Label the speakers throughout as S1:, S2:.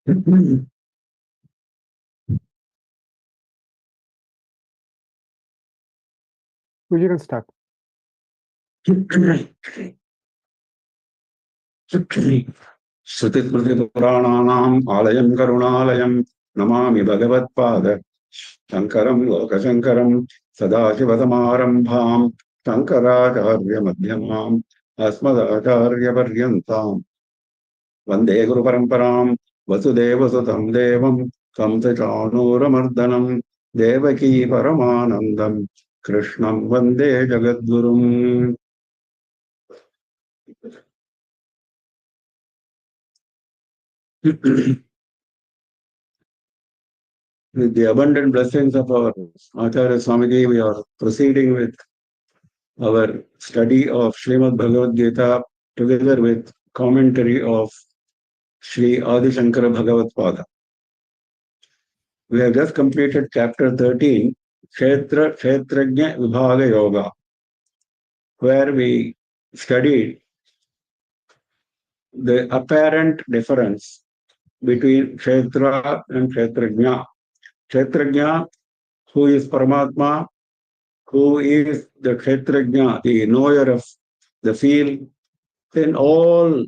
S1: Well, you can start.
S2: श्रुतिस्मृतिपुराणानाम् आलयम् करुणालयम् Namami भगवत्पाद शङ्करम् लोकशङ्करम् सदाशिवसमारम्भाम् शङ्कराचार्यमध्यमाम् अस्मदाचार्यपर्यन्ताम् वन्दे गुरुपरम्पराम् वसुदेवसुतम् देवम् कंसचाणूरमर्दनम् देवकी परमानन्दम् कृष्णम् वन्दे जगद्गुरुम्. With the abundant blessings of our Acharya Swamiji, we are proceeding with our study of Srimad Bhagavad Gita together with commentary of Sri Adi Shankara Bhagavad Pada. We have just completed chapter 13, Kshetrajna Vibhaga Yoga, where we studied the apparent difference between Kshetra and Kshetrajna. Kshetrajna, who is Paramatma, who is the Kshetrajna, the knower of the field, in all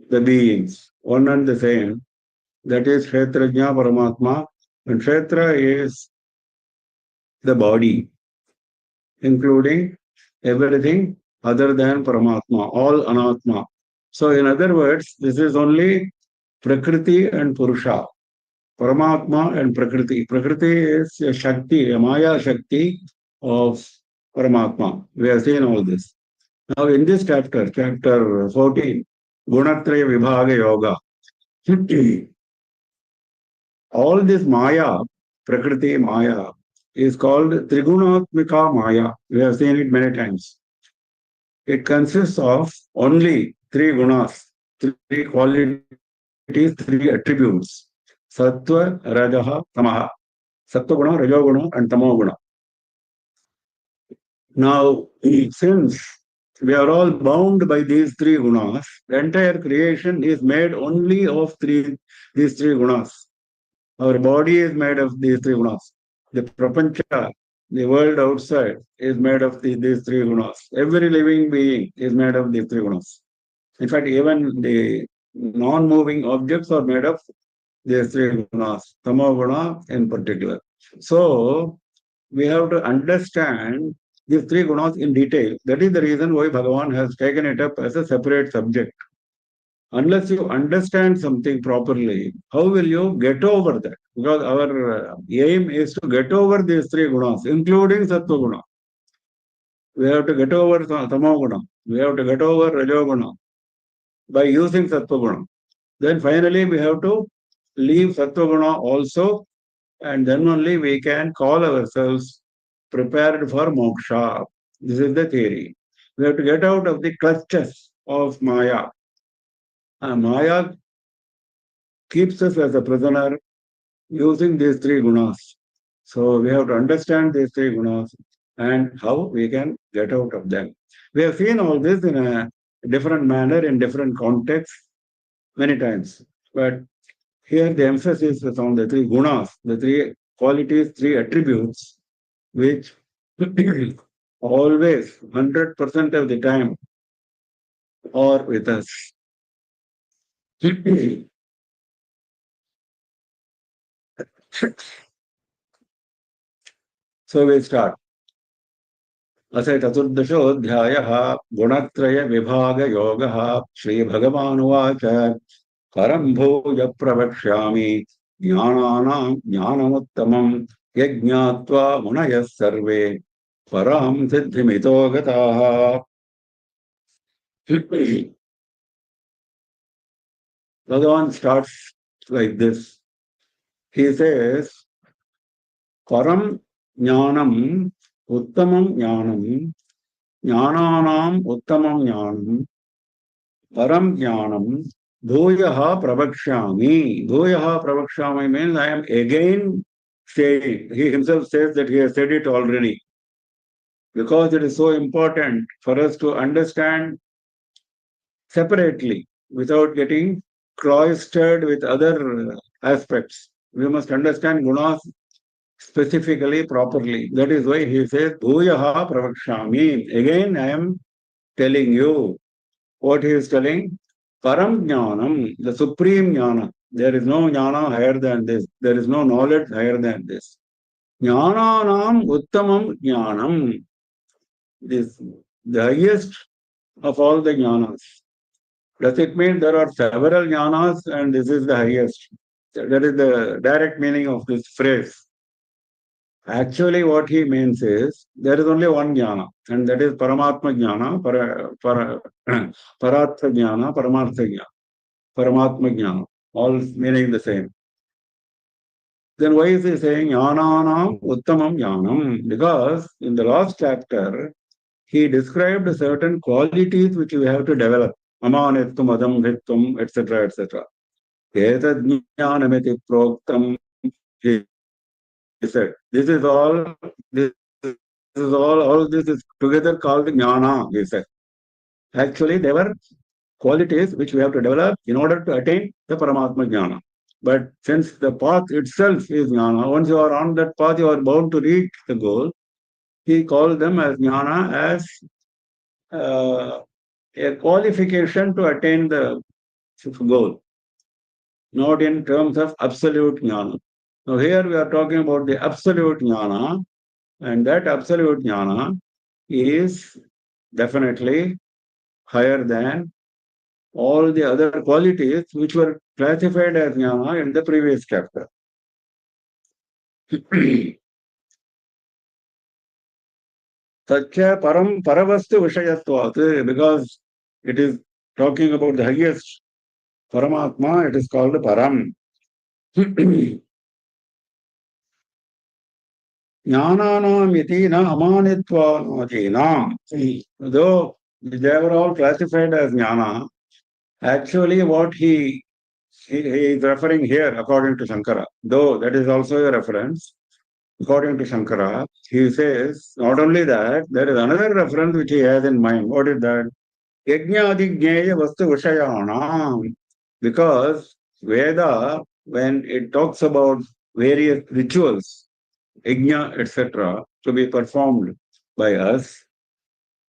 S2: the beings, one and the same. That is Kshetrajna Paramatma. And Kshetra is the body, including everything other than Paramatma, all Anatma. So in other words, this is only Prakriti and Purusha. Paramatma and Prakriti. Prakriti is a Shakti, a Maya Shakti of Paramatma. We have seen all this. Now in this chapter, chapter 14, Gunatraya Vibhaga Yoga, all this Maya, Prakriti Maya, is called Trigunatmika Maya. We have seen it many times. It consists of only three gunas, three qualities, three attributes. Sattva, Rajaha, Tamaha. Sattva guna, Rajo guna, and Tamo guna. Now, since we are all bound by these three gunas, the entire creation is made only of these three gunas. Our body is made of these three gunas. The prapancha, the world outside, is made of these three gunas. Every living being is made of these three gunas. In fact, even the non-moving objects are made of these three gunas, tamo guna in particular. So, we have to understand these three gunas in detail. That is the reason why Bhagavan has taken it up as a separate subject. Unless you understand something properly, how will you get over that? Because our aim is to get over these three gunas, including Sattva guna. We have to get over Tamo guna. We have to get over Rajo guna by using Sattva guna. Then finally we have to leave Sattva guna also, and then only we can call ourselves prepared for moksha. This is the theory. We have to get out of the clutches of Maya. Maya keeps us as a prisoner using these three gunas. So we have to understand these three gunas and how we can get out of them. We have seen all this in a different manner, in different contexts, many times. But here the emphasis is on the three gunas, the three qualities, three attributes, which always, 100% of the time, are with us. So we start. अस्य चतुर्दशोऽध्यायः गुणत्रयविभागयोगः श्रीभगवानुवाच परं भूय प्रवक्ष्यामि ज्ञानानां ज्ञानमुत्तमं यज्ञात्वा मुनयः सर्वे परां सिद्धिमितो गताः. Bhagavan starts like this. He says, Param Jnanam Uttamam Jnanam Jnananam Uttamam Jnanam Param Jnanam Bhuyaha Prabhakshami. Bhuyaha Prabhakshami means I am again saying. He himself says that he has said it already. Because it is so important for us to understand separately without getting cloistered with other aspects. We must understand gunas specifically, properly. That is why he says, Bhuyaha pravakshami. Again, I am telling you what he is telling. Param jnanam, the supreme jnana. There is no jnana higher than this. There is no knowledge higher than this. Jnananam uttamam jnanam. This the highest of all the jnanas. Does it mean there are several jnanas and this is the highest? That is the direct meaning of this phrase. Actually, what he means is there is only one jnana, and that is Paramatma jnana, Paratha jnana, Paramartha jnana, Paramatma jnana, all meaning the same. Then why is he saying jnananam uttamam jnanam? Because in the last chapter, he described certain qualities which we have to develop. Amanittum, Adam, Hittum, etc., etc. Etad jnanamiti proktam, he said. All this is together called jnana, he said. Actually, they were qualities which we have to develop in order to attain the Paramatma jnana. But since the path itself is jnana, once you are on that path, you are bound to reach the goal. He called them as jnana as a qualification to attain the goal, not in terms of absolute jnana. Now here we are talking about the absolute jnana, and that absolute jnana is definitely higher than all the other qualities which were classified as jnana in the previous chapter. Satya param paravastu vishayatvat, because it is talking about the highest Paramatma, it is called param. Jnananam iti na amanitvanadinam. Though they were all classified as jnana, actually what he is referring here, according to Shankara, though that is also a reference, according to Shankara, he says not only that, there is another reference which he has in mind. What is that? Yajnadijnaya vastu vishayanam. Because Veda, when it talks about various rituals, yajna, etc., to be performed by us,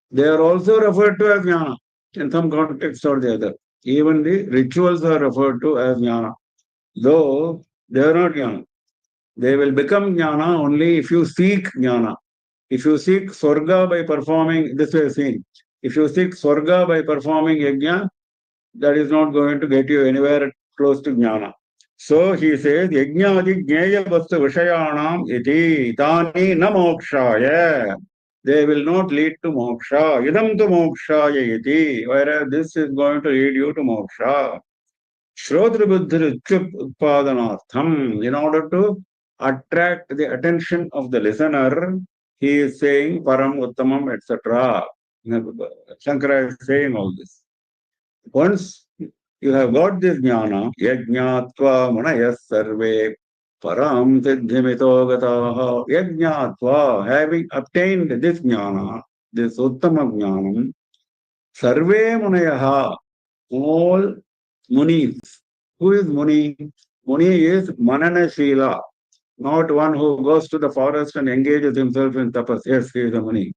S2: they are also referred to as jnana in some context or the other. Even the rituals are referred to as jnana, though they are not jnana. They will become jnana only if you seek jnana. If you seek swarga by performing, this we have seen, if you seek swarga by performing yajna, that is not going to get you anywhere close to jnana. So he says, yajnadi jnaya vastu vishayanam iti tani na mokshaya. They will not lead to moksha. Idam tu mokshaya iti. Whereas this is going to lead you to moksha. Shrodra buddhi utpadanartham. In order to attract the attention of the listener, he is saying param uttamam, etc. Shankara is saying all this. Once you have got this jnana, yajnatva munayas sarve param siddhimito gataha. Yajnatva, having obtained this jnana, this uttama jnanam, sarve munayaha, all munis. Who is muni? Muni is mananashila, not one who goes to the forest and engages himself in tapas. Yes, he is a muni.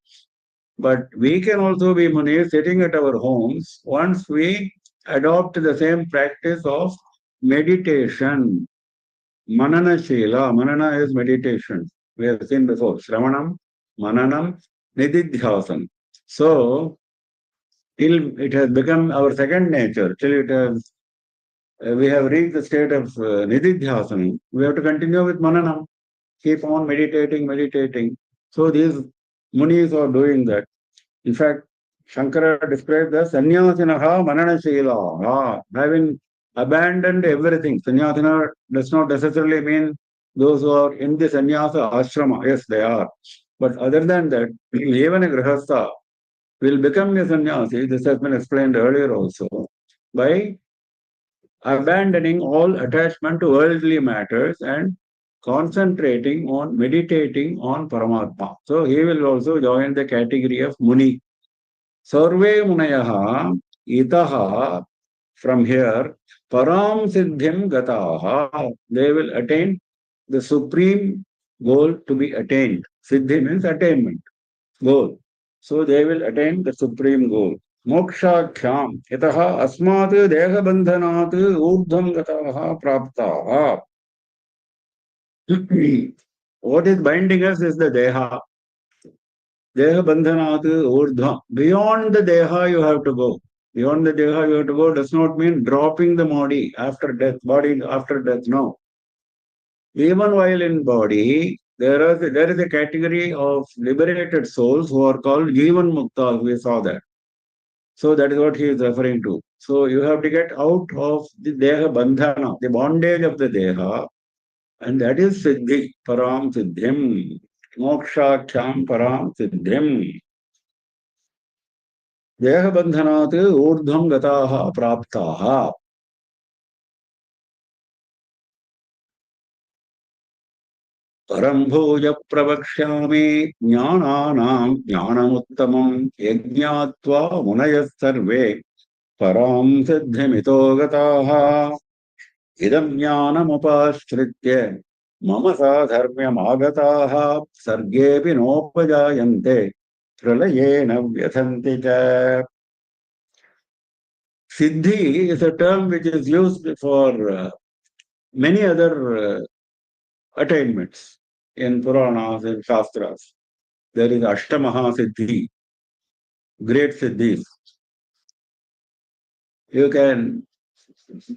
S2: But we can also be munis sitting at our homes once we adopt the same practice of meditation. Manana Shila. Manana is meditation. We have seen before. Shravanam, Mananam, Nididhyasam. So, till it has become our second nature, till it has we have reached the state of Nididhyasam, we have to continue with Mananam. Keep on meditating. So these munis are doing that. In fact, Shankara described the sannyasinaha mananashila, having abandoned everything. Sannyasina does not necessarily mean those who are in the sannyasa ashrama. Yes, they are. But other than that, even a grihastha will become a sannyasi. This has been explained earlier also, by abandoning all attachment to worldly matters and concentrating on meditating on Paramatma. So he will also join the category of Muni. Sarve munayaha itaha from here, Param Siddhim Gataha. They will attain the supreme goal to be attained. Siddhi means attainment, goal. So they will attain the supreme goal. Mokshakhyam yataha asmat deha bandhanat urdhvam gataha praptaha. What is binding us is the deha. Deha bandhanat urdhvam. Beyond the deha you have to go. Beyond the deha you have to go does not mean dropping the body after death. No. Even while in body, there is a category of liberated souls who are called Jivan Mukta. We saw that. So that is what he is referring to. So you have to get out of the Deha Bandhana, the bondage of the Deha, and that is Siddhi, Param Siddhim, Mokshakhyam Param Siddhim. Deha Bandhanat Urdhvam Gataha Praptaha. परं भूय प्रवक्ष्यामि ज्ञानानां ज्ञानमुत्तमं यज्ञात्वा मुनयः सर्वे परां सिद्धिमितो गताः इदं ज्ञानमुपाश्रित्य मम साधर्म्यमागताः सर्गेऽपि नोपजायन्ते प्रलयेन व्यथन्ति च. Siddhi is a term which is used for many other attainments in Puranas and Shastras. There is Ashtamaha Siddhi, great Siddhis. You can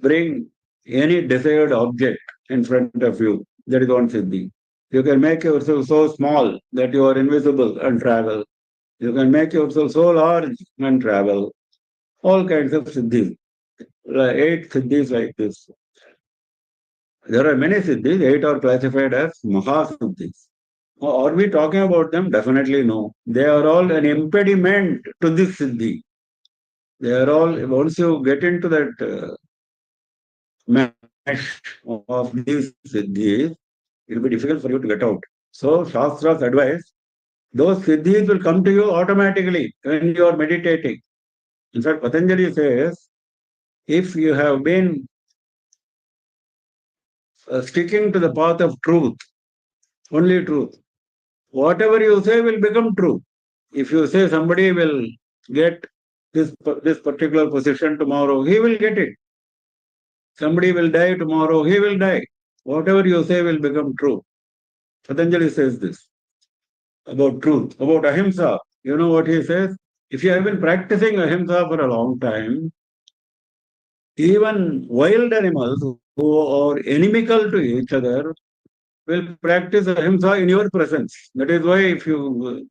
S2: bring any desired object in front of you. That is one Siddhi. You can make yourself so small that you are invisible and travel. You can make yourself so large and travel. All kinds of Siddhis. 8 Siddhis like this. There are many Siddhis. 8 are classified as Mahasiddhis. Are we talking about them? Definitely no. They are all an impediment to this Siddhi. They are all, once you get into that mesh of these Siddhis, it will be difficult for you to get out. So, Shastra's advice, those Siddhis will come to you automatically when you are meditating. In fact, Patanjali says, if you have been sticking to the path of truth, only truth, whatever you say will become true. If you say somebody will get this particular position tomorrow, he will get it. Somebody will die tomorrow, he will die. Whatever you say will become true. Patanjali says this about truth, about ahimsa. You know what he says? If you have been practicing ahimsa for a long time, even wild animals who are inimical to each other will practice ahimsa in your presence. That is why if you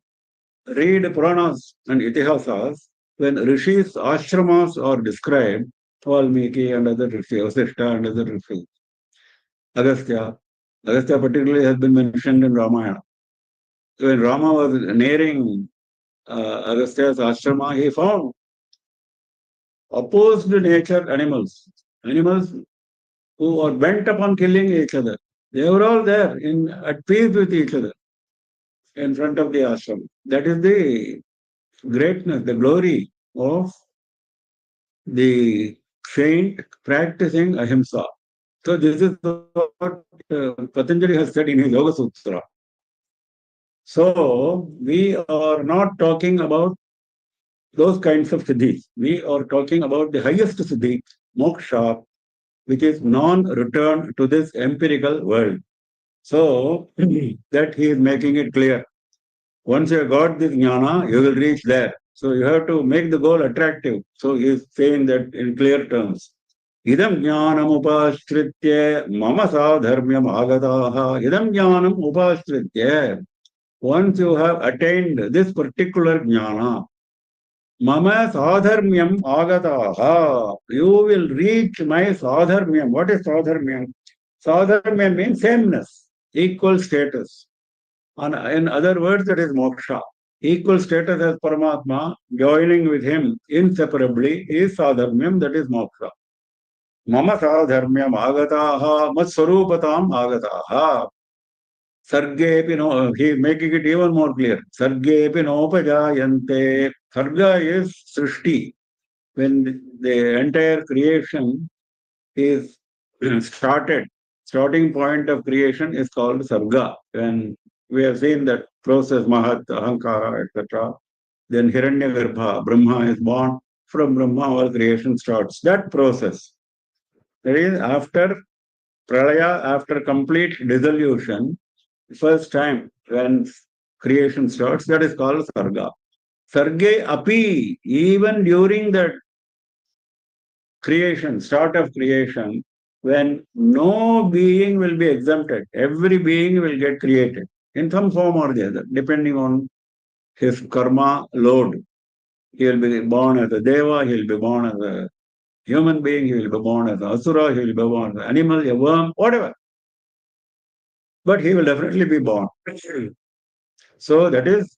S2: read Puranas and Itihasas, when rishis' ashramas are described, Valmiki and other rishis, Vasishtha and other rishis, Agastya particularly has been mentioned in Ramayana. When Rama was nearing Agastya's ashrama, he found opposed nature animals who are bent upon killing each other. They were all there at peace with each other in front of the ashram. That is the greatness, the glory of the saint practicing ahimsa. So this is what Patanjali has said in his Yoga Sutra. So we are not talking about those kinds of siddhis. We are talking about the highest siddhi, moksha, which is non-return to this empirical world. So that he is making it clear. Once you have got this jnana, you will reach there. So you have to make the goal attractive. So he is saying that in clear terms. Idam jnanam upashritya mama sadharmyam agataha. Idam jnanam upashritya. Once you have attained this particular jnana, mama sadharmyam agataha. You will reach my sadharmyam. What is sadharmyam? Sadharmyam means sameness, equal status. In other words, that is moksha. Equal status as Paramatma, joining with him inseparably is sadharmyam, that is moksha. Mama sadharmyam agataha, mat swarupatam agataha. Sargepi no, he is making it even more clear. Sargepi nopajayante. Sarga is srishti. when the entire creation is starting point of creation is called Sarga. When we have seen that process, Mahat, Ahankara, etc., then Hiranyagarbha, Brahma is born. From Brahma, all creation starts. That process. That is after Pralaya, after complete dissolution, first time when creation starts, that is called Sarga. Sarge api, even during the creation, start of creation, when no being will be exempted, every being will get created in some form or the other, depending on his karma load. He will be born as a deva, he will be born as a human being, he will be born as an asura, he will be born as an animal, a worm, whatever. But he will definitely be born. So that is,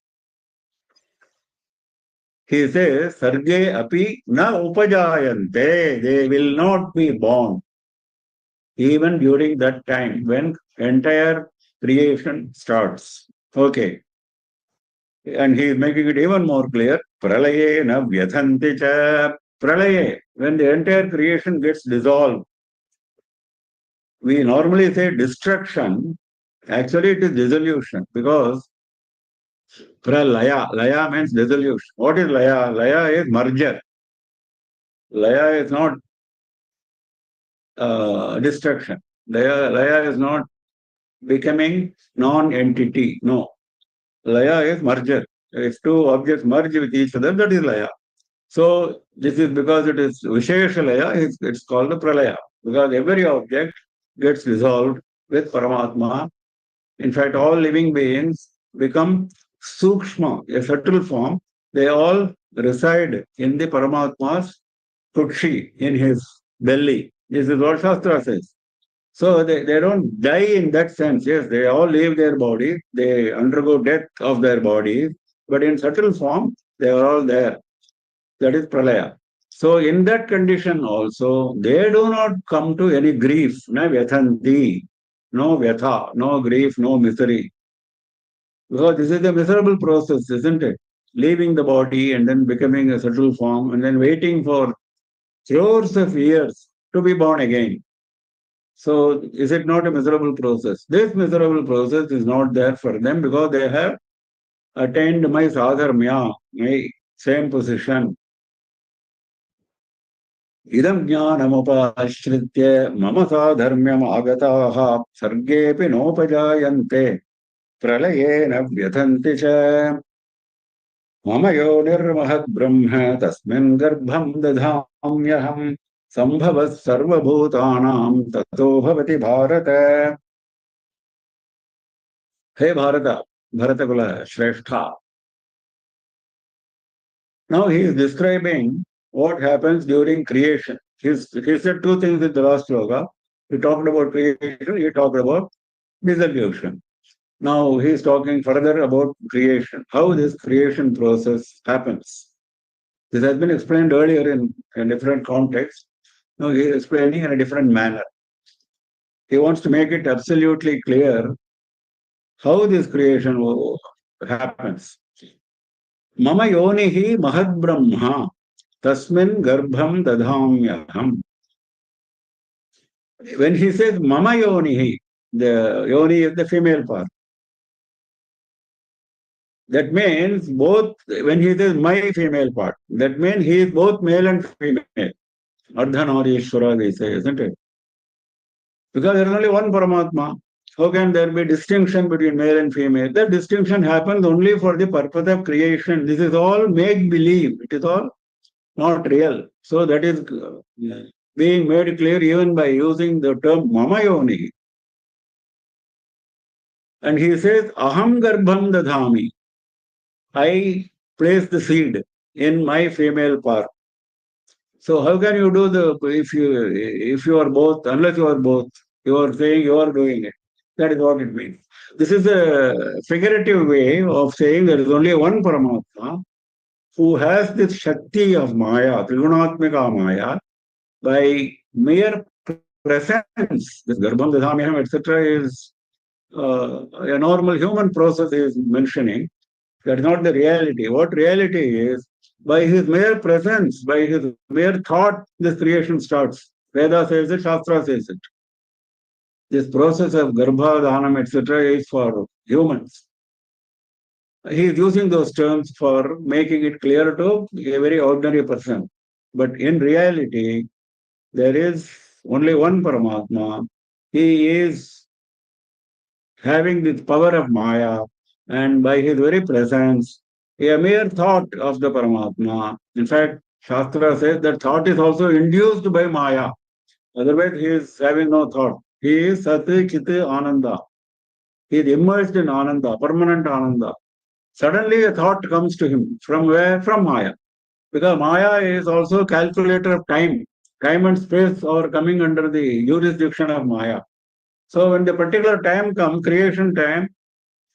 S2: he says, Sarge api na upajayante, they will not be born. Even during that time when entire creation starts. Okay. And he is making it even more clear. Pralaye na vyathanti cha. Pralaye, when the entire creation gets dissolved, we normally say destruction. Actually, it is dissolution because pralaya, laya means dissolution. What is laya? Laya is merger. Laya is not destruction. Laya is not becoming non-entity. No. Laya is merger. If two objects merge with each other, that is laya. So this is because it is Vishesha laya, it's called the pralaya. Because every object gets dissolved with Paramatma. In fact, all living beings become sukshma, a subtle form. They all reside in the Paramatma's kutshi, in his belly. This is what Shastra says. So they don't die in that sense. Yes, they all leave their body, they undergo death of their bodies, but in subtle form, they are all there. That is pralaya. So in that condition also, they do not come to any grief, na vyathanti, no vyatha, no grief, no misery. Because this is a miserable process, isn't it? Leaving the body and then becoming a subtle form and then waiting for crores of years to be born again. So is it not a miserable process? This miserable process is not there for them because they have attained my sadharmya, my same position. Idam jnanamupashritya mama sadharmyam agataha sargepi nopajayante pralayena vyathanti cha mama yonirmahad brahma tasmin garbham dadhamyaham sambhavas sarvabhutanam tato bhavati bharata. Hey Bharata, Bharatakula Shrestha. Now he is describing what happens during creation. He said two things in the last sloka. He talked about creation, he talked about dissolution. Now he is talking further about creation, how this creation process happens. This has been explained earlier in a different context. Now he is explaining in a different manner. He wants to make it absolutely clear how this creation happens. Mama yonihi mahad brahma tasmin garbham dadhamyaham. When he says mama yonihi, the yoni is the female part. That means both, when he says my female part, that means he is both male and female. Ardhanarishwara, they say, isn't it? Because there is only one Paramatma. How can there be distinction between male and female? That distinction happens only for the purpose of creation. This is all make-believe. It is all not real. So that is being made clear even by using the term Mamayoni. And he says, Aham Garbham Dadhami. I place the seed in my female part. So how can you do the if you are both, unless you are both, you are saying you are doing it. That is what it means. This is a figurative way of saying there is only one Paramatma who has this Shakti of Maya, Trigunatmika Maya, by mere presence. This Garbham Dadhamyam, etc., is a normal human process is mentioning. That is not the reality. What reality is, By his mere presence, by his mere thought, this creation starts. Veda says it, Shastra says it. This process of Garbha, Dhanam, etc. is for humans. He is using those terms for making it clear to a very ordinary person. But in reality, there is only one Paramatma. He is having the power of Maya, and by his very presence, a mere thought of the Paramatma. In fact, Shastra says that thought is also induced by Maya. Otherwise, he is having no thought. He is Sat Chit Ananda. He is immersed in Ananda, permanent Ananda. Suddenly, a thought comes to him. From where? From Maya. Because Maya is also calculator of time. Time and space are coming under the jurisdiction of Maya. So when the particular time comes, creation time,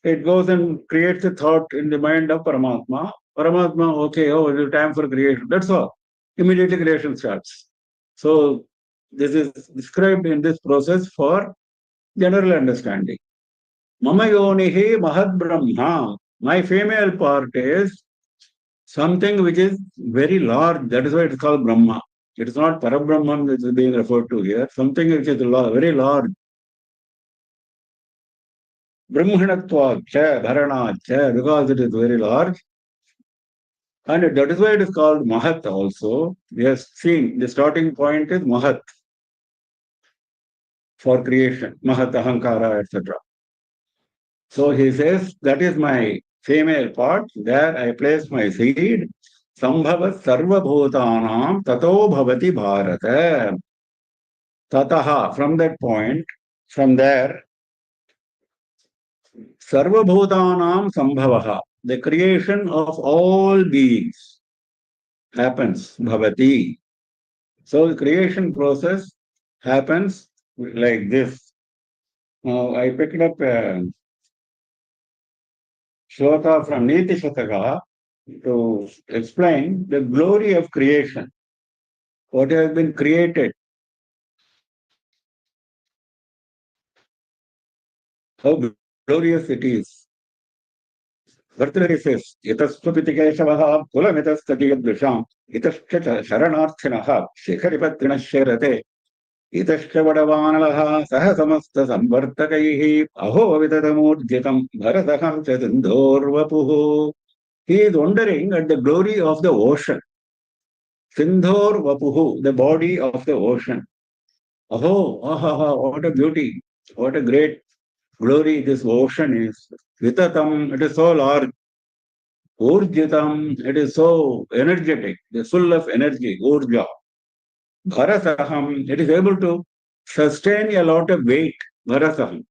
S2: it goes and creates a thought in the mind of Paramatma. Paramatma, okay, oh, it is time for creation. That's all. Immediately creation starts. So this is described in this process for general understanding. Mama yonihi mahad brahma. My female part is something which is very large. That is why it is called Brahma. It is not Parabrahman which is being referred to here. Something which is very large. Brahmanatva cha, Dharana cha, because it is very large. And that is why it is called Mahat also. We have seen the starting point is Mahat for creation. Mahat, Ahankara, etc. So he says, that is my female part. There I place my seed. Sambhava sarva bhutanam tato bhavati bharata. Tataha, from that point, from there, sarva bhutanam sambhavaha, the creation of all beings happens, bhavati. So the creation process happens like this. Now I picked up a shloka from Niti Shataka to explain the glory of creation, what has been created, how glorious it is. Bhartrihari says, Itastvapiti Keshavaha Kulamitastatiyadvisham Itascha Sharanarthinaha Shikharipatrinasyarate Itascha Vadavanalaha Saha Samasta Samvartakaihi Aho Vidatamurjitam Bharataham Chasindorvapuhu. He is wondering at the glory of the ocean. Sindhor Vapuhu, the body of the ocean. Aho, ahaha, what a beauty, what a great glory this ocean is. Vitatam, it is so large. Urjitam, it is so energetic, it is full of energy, urja. Bharasaham, it is able to sustain a lot of weight. Bharasaham.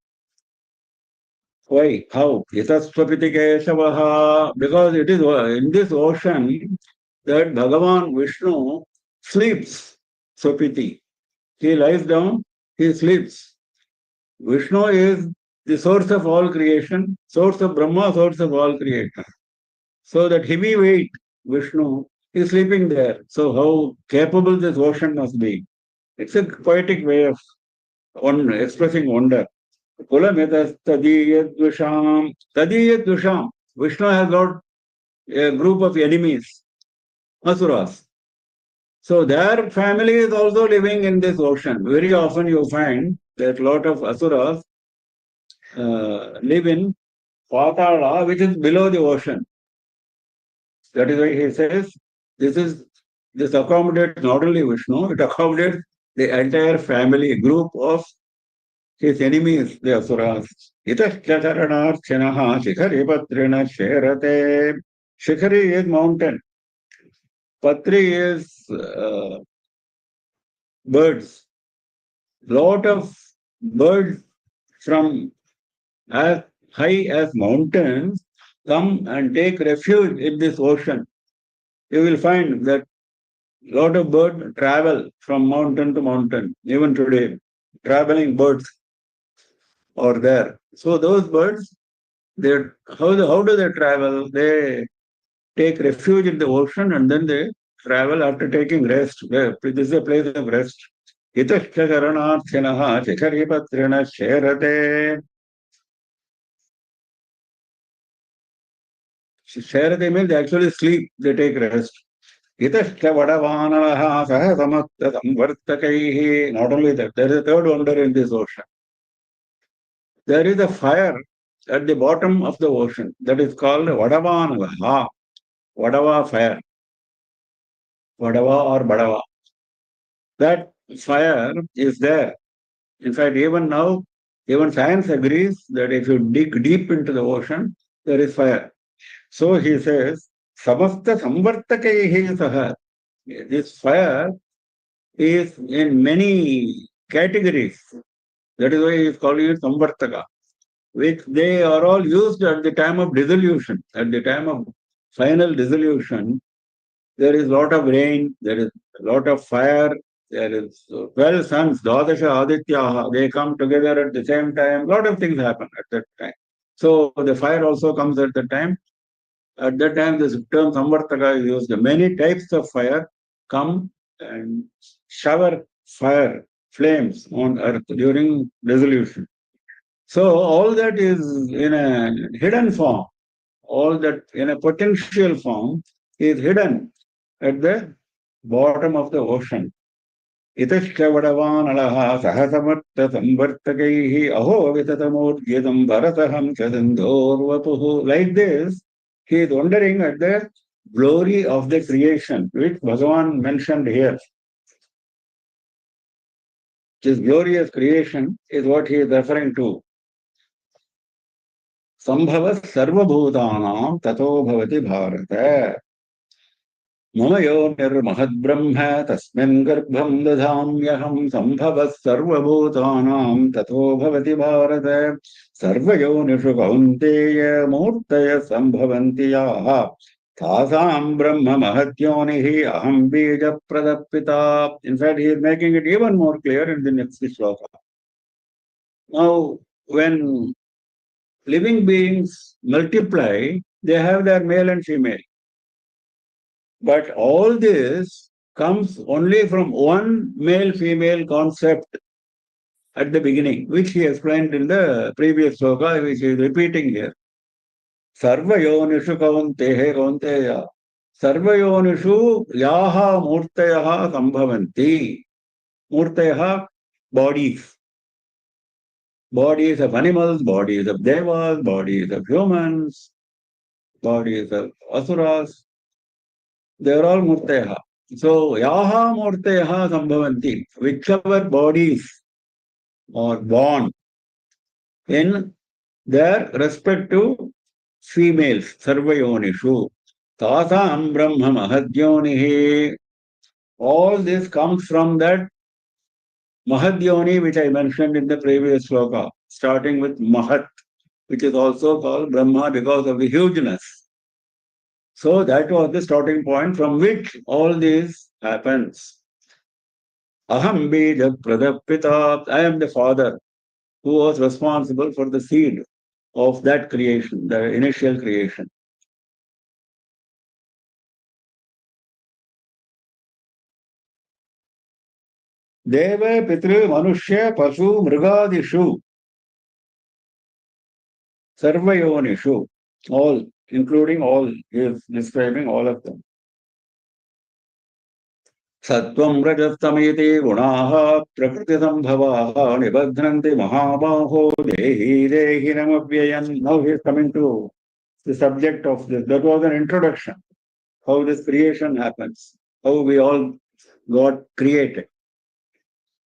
S2: Why? How? Yataswapiti Keshavaha. Because it is in this ocean that Bhagavan Vishnu sleeps. Swapiti. He lies down, he sleeps. Vishnu is the source of all creation, source of Brahma, source of all creation. So that heavy weight, Vishnu, is sleeping there. So how capable this ocean must be. It's a poetic way of expressing wonder. Kulamitas tadiyadvisham. Tadiyadvisham. Vishnu has got a group of enemies, asuras. So their family is also living in this ocean. Very often you find that a lot of asuras live in Patala, which is below the ocean. That is why he says this accommodates not only Vishnu, it accommodates the entire family group of his enemies, the asuras. Itacharanarchanaha shikhari patrina sherate. Shikhari is mountain. Patri is birds. Lot of birds from as high as mountains come and take refuge in this ocean. You will find that lot of birds travel from mountain to mountain, even today. Traveling birds are there. So those birds, how do they travel? They take refuge in the ocean and then they travel after taking rest. This is a place of rest. Itascha charanarthinaha chikharipatrina sherate. Sherate means they actually sleep, they take rest. Itascha vadavanaha saha samatta samvartakaihi. Not only that, there is a third wonder in this ocean. There is a fire at the bottom of the ocean that is called Vadavanavaha, Vadava fire, Vadava or Badava. That fire is there. In fact, even now, even science agrees that if you dig deep into the ocean, there is fire. So he says, Samasta Samvartakaihi Saha. This fire is in many categories. That is why he is calling it Samvartaka, which they are all used at the time of dissolution. At the time of final dissolution, there is a lot of rain, there is a lot of fire, there is 12 suns, Dwadasha Adityaha, they come together at the same time. A lot of things happen at that time. So the fire also comes at that time. At that time, this term Samvartaka is used. Many types of fire come and shower fire, flames on earth during dissolution. So all that is in a hidden form. All that in a potential form is hidden at the bottom of the ocean. Itashcha vadavanalah sahasamarta samvartakaihi aho vitatamurgyadam bharataham chadandorvapuhu. Like this, he is wondering at the glory of the creation, which Bhagavan mentioned here. This glorious creation is what he is referring to. Sambhava sarvabhutanam tato bhavati bharata. मम योनिर्महद्ब्रह्म तस्मिन् गर्भं दधाम्यहं सम्भवः सर्वभूतानां ततो भवति भारत सर्वयोनिषु कौन्तेय मूर्तयः सम्भवन्ति याः तासां ब्रह्म महद्योनिः अहं बीजप्रदः. In fact, he is making it even more clear in the next shloka. Now, when living beings multiply, they have their male and female. But all this comes only from one male-female concept at the beginning, which he explained in the previous sloka, which he is repeating here. Sarvayonishu kaunteya. Sarvayonishu yaha murtayaha sambhavanti. Murtayaha, bodies. Bodies of animals, bodies of devas, bodies of humans, bodies of asuras. They are all murtayaha. So, yaha murtayaha sambhavanti, whichever bodies are born in their respective females, sarvayonishu, tasam brahma mahadyonihi. All this comes from that mahadyoni which I mentioned in the previous sloka, starting with mahat, which is also called Brahma because of the hugeness. So that was the starting point from which all this happens. Aham bija pradapita. I am the father who was responsible for the seed of that creation, the initial creation. Deva, Pitru, Manushya, Pasu, Mrigadishu, Sarvayonishu, all, including all, he is describing all of them. Sattvam rajastamiti gunaha prakriti sambhavaha nibadhanti mahabaho dehi dehi namavyayan. Now he is coming to the subject of this. That was an introduction, how this creation happens, how we all got created.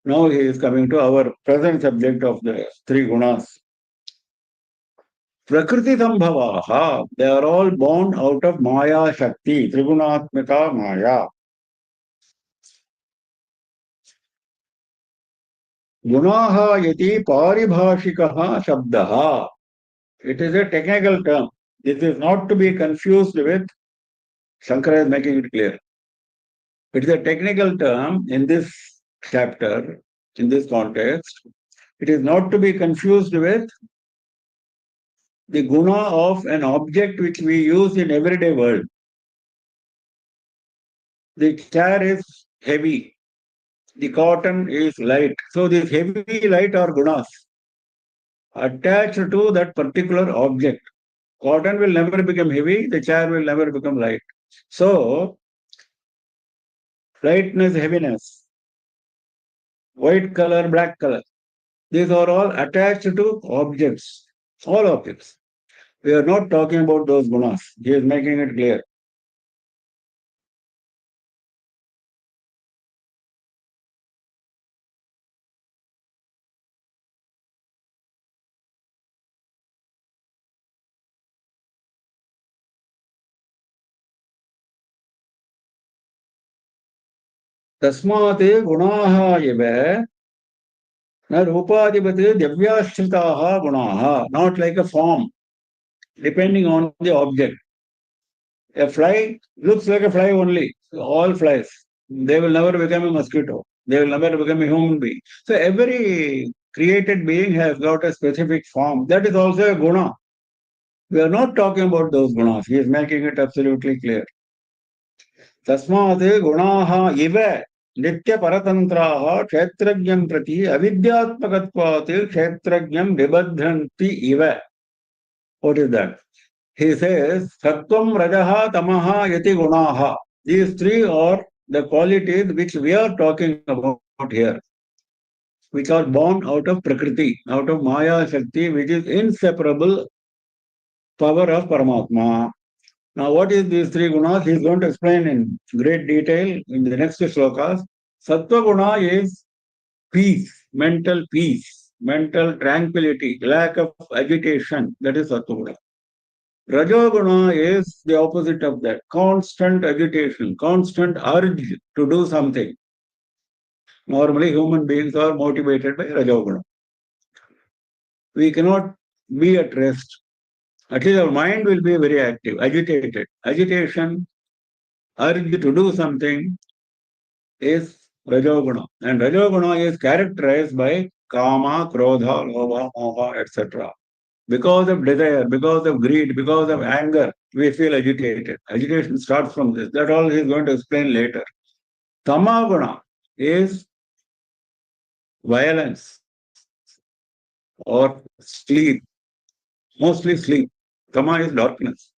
S2: Now he is coming to our present subject of the three gunas. Prakriti sambhavaha, they are all born out of Maya Shakti, Trigunatmika Maya. Gunaha yati paribhashikaha shabdaha. It is a technical term. This is not to be confused with, Shankara is making it clear. It is a technical term in this chapter, in this context. It is not to be confused with the guna of an object which we use in everyday world. The chair is heavy. The cotton is light. So these heavy, light are gunas attached to that particular object. Cotton will never become heavy. The chair will never become light. So lightness, heaviness, white color, black color. These are all attached to objects, all objects. We are not talking about those gunas. He is making it clear. तस्मात् गुणाः इव न रूपाधिपत् दिव्याश्रिताः गुणाः, not like a form, depending on the object. A fly looks like a fly only. All flies. They will never become a mosquito. They will never become a human being. So every created being has got a specific form. That is also a guna. We are not talking about those gunas. He is making it absolutely clear. तस्मात् गुणाः इव नित्यपरतन्त्राः क्षेत्रज्ञं प्रति अविद्यात्मकत्वात् क्षेत्रज्ञं निबध्नन्ति इव. What is that? He says, Sattvam, Rajaha, Tamaha, Yati Gunaha. These three are the qualities which we are talking about here, which are born out of Prakriti, out of Maya Shakti, which is inseparable power of Paramatma. Now, what is these three gunas? He is going to explain in great detail in the next slokas. Sattva guna is peace, mental tranquility, lack of agitation. That is Sattva guna. Rajoguna is the opposite of that. Constant agitation, constant urge to do something. Normally, human beings are motivated by Rajoguna. We cannot be at rest. At least our mind will be very active, agitated. Agitation, urge to do something is Rajoguna. And Rajoguna is characterized by Kama, Krodha, Lobha, Moha, etc. Because of desire, because of greed, because of anger, we feel agitated. Agitation starts from this. That all he is going to explain later. Tamaguna is violence or sleep, mostly sleep. Tama is darkness.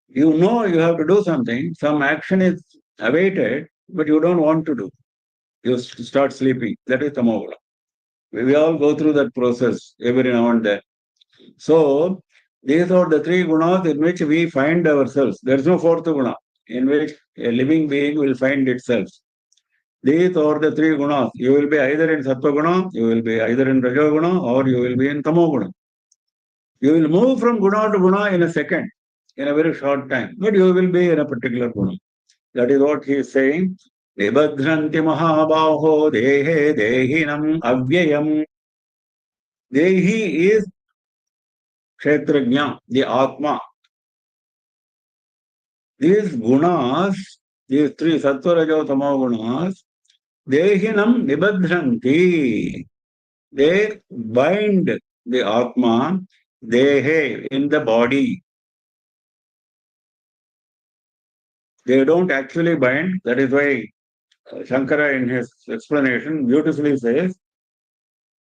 S2: You know you have to do something, some action is awaited, but you don't want to do. You start sleeping. That is Tamaguna. We all go through that process every now and then. So, these are the three gunas in which we find ourselves. There is no fourth guna in which a living being will find itself. These are the three gunas. You will be either in Sattva guna, you will be either in Rajo guna, or you will be in Tamo guna. You will move from guna to guna in a second, in a very short time, but you will be in a particular guna. That is what he is saying. Nibadhranti mahabaho dehe dehinam avyayam. Dehi is Kshetrajna, the Atma. These gunas, these three Sattva, Rajo, Tamo gunas, Dehinam Nibadhranti. They bind the Atma, Dehe, in the body. They don't actually bind. That is why Shankara in his explanation beautifully says,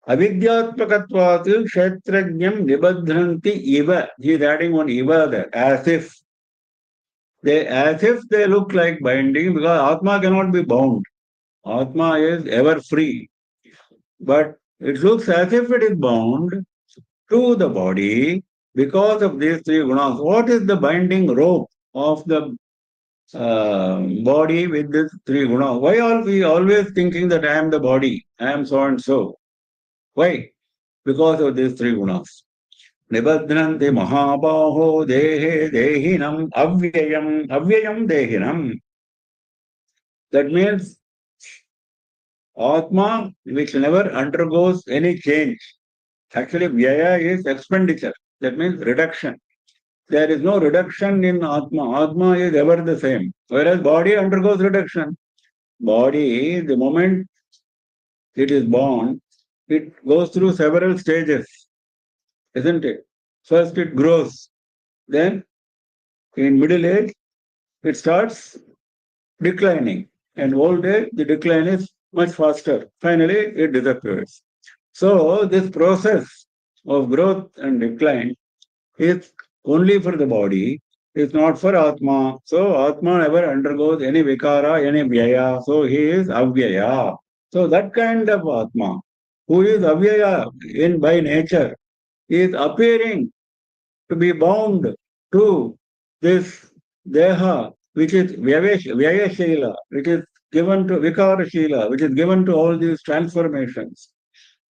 S2: Avidyatmakatvat Kshetrajnam Nibadhranti Iva. He is adding one Iva there, as if they look like binding, because Atma cannot be bound. Atma is ever free. But it looks as if it is bound to the body because of these three gunas. What is the binding rope of the body with these three gunas? Why are we always thinking that I am the body, I am so and so? Why? Because of these three gunas. Nibadhanti mahabaho dehe dehinam avyayam dehinam. That means Atma, which never undergoes any change. Actually, Vyaya is expenditure. That means reduction. There is no reduction in Atma. Atma is ever the same. Whereas body undergoes reduction. Body, the moment it is born, it goes through several stages, isn't it? First it grows. Then in middle age, it starts declining. And old age, the decline is much faster. Finally, it disappears. So this process of growth and decline is only for the body. is not for Atma. So Atma never undergoes any vikara, any vyaya. So he is avyaya. So that kind of Atma, who is avyaya in by nature, is appearing to be bound to this deha, which is vyayashila, which is given to vikarashila, which is given to all these transformations.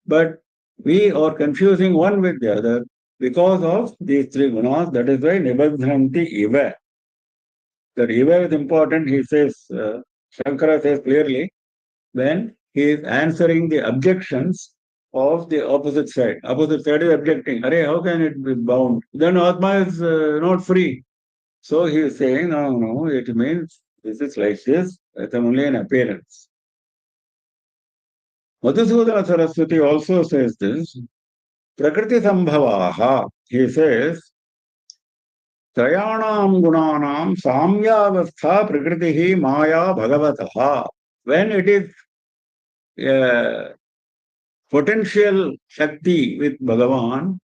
S2: But we are confusing one with the other because of these three gunas. That is why nibadhanti iva. That iva is important, he says, Shankara says clearly, when he is answering the objections of the opposite side. Opposite side is objecting, Arey, how can it be bound? Then Atma is not free. So he is saying, no, it means this is like this, it's only an appearance. Madhusudana Saraswati also says this, Prakriti Sambhavaha, he says, Trayanam Gunanam Samyavastha Prakritihi Maya Bhagavataha. When it is potential Shakti with Bhagavan,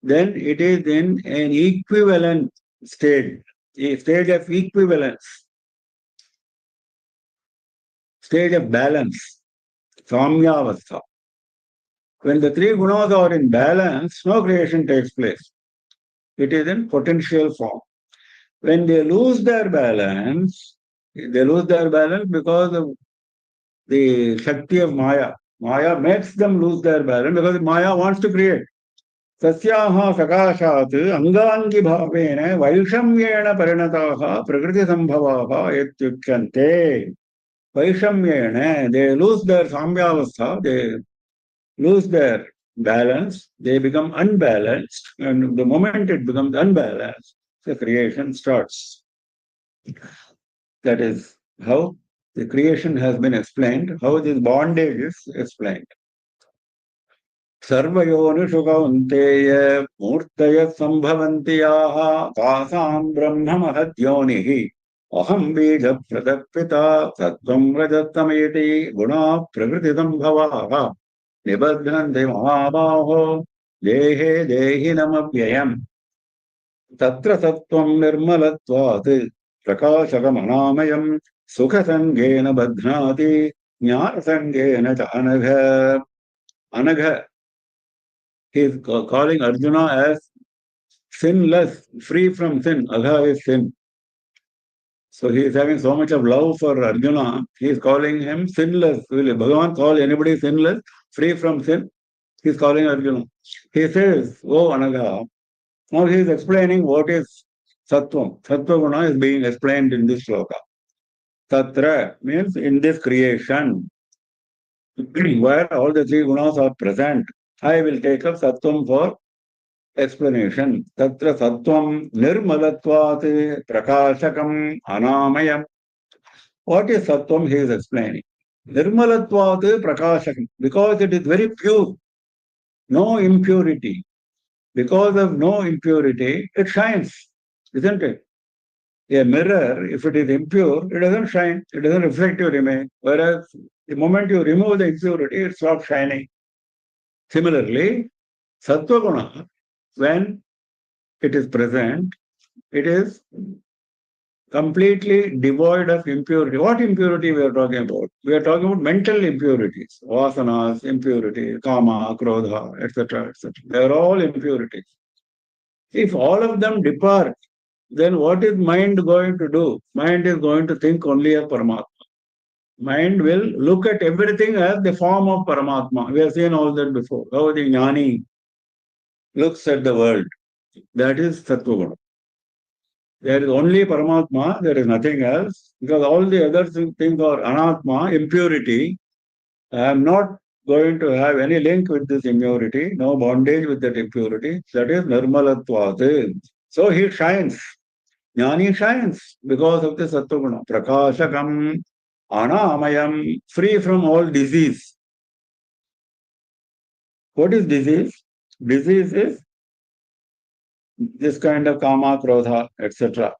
S2: then it is in an equivalent state, a stage of equivalence, stage of balance, Samyavastha. When the three gunas are in balance, no creation takes place. It is in potential form. When they lose their balance because of the Shakti of Maya. Maya makes them lose their balance because Maya wants to create. Tasyaha sakashat angangi bhavena vaishamyena parinataha prakriti sambhavaha etyukyante. Vaishamyena, they lose their samyavastha, they lose their balance, they become unbalanced, and the moment it becomes unbalanced, the creation starts. That is how the creation has been explained, how this bondage is explained. सर्वयोनिषु कौन्तेय मूर्तयः सम्भवन्ति याः तासाम् ब्रह्ममहद्योनिः अहम् बीजप्रदः पिता सत्त्वम् रजस्तमेति गुणाः प्रकृतिसम्भवाः निबध्नन्ति महाबाहो देहे देहिनमव्ययम् तत्र सत्त्वम् निर्मलत्वात् प्रकाशकमनामयम् सुखसङ्गेन बध्नाति ज्ञानसङ्गेन च अनघ अनघ. He is calling Arjuna as sinless, free from sin. Agha is sin. So he is having so much of love for Arjuna. He is calling him sinless. Will Bhagavan call anybody sinless, free from sin? He is calling Arjuna. He says, oh Anagha. Now he is explaining what is Sattvam. Sattva Guna is being explained in this sloka. Tatra means in this creation, where all the three gunas are present. I will take up Sattvam for explanation. Tatra Sattvam Nirmalatvat Prakashakam Anamayam. What is Sattvam? He is explaining. Nirmalatvat Prakashakam. Because it is very pure. No impurity. Because of no impurity, it shines. Isn't it? A mirror, if it is impure, it doesn't shine. It doesn't reflect your image. Whereas the moment you remove the impurity, it stops shining. Similarly, Sattva Guna, when it is present, it is completely devoid of impurity. What impurity we are talking about? We are talking about mental impurities, vasanas, impurity, kama, krodha, etc., etc. They are all impurities. If all of them depart, then what is mind going to do? Mind is going to think only of Paramatma. Mind will look at everything as the form of Paramatma. We have seen all that before. How the jnani looks at the world. That is Sattva. There is only Paramatma, there is nothing else, because all the other things are Anatma, impurity. I am not going to have any link with this impurity, no bondage with that impurity. That is Nirmalatvat. So he shines. Jnani shines because of the Sattva. Prakashakam, Anamayam, free from all disease. What is disease? Disease is this kind of kama, krodha, etc.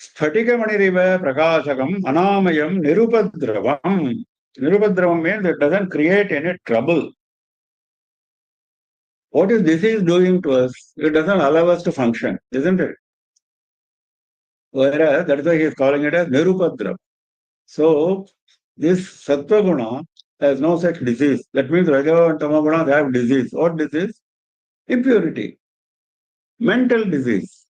S2: Sphatikamaణiriva prakashakam anamayam nirupadravam. Nirupadravam means it doesn't create any trouble. What is disease doing to us? It doesn't allow us to function, isn't it? Whereas that's why he is calling it as Nirupadra. So this Sattva Guna has no such disease. That means Raja and Tamaguna, they have disease. What disease? Impurity. Mental disease.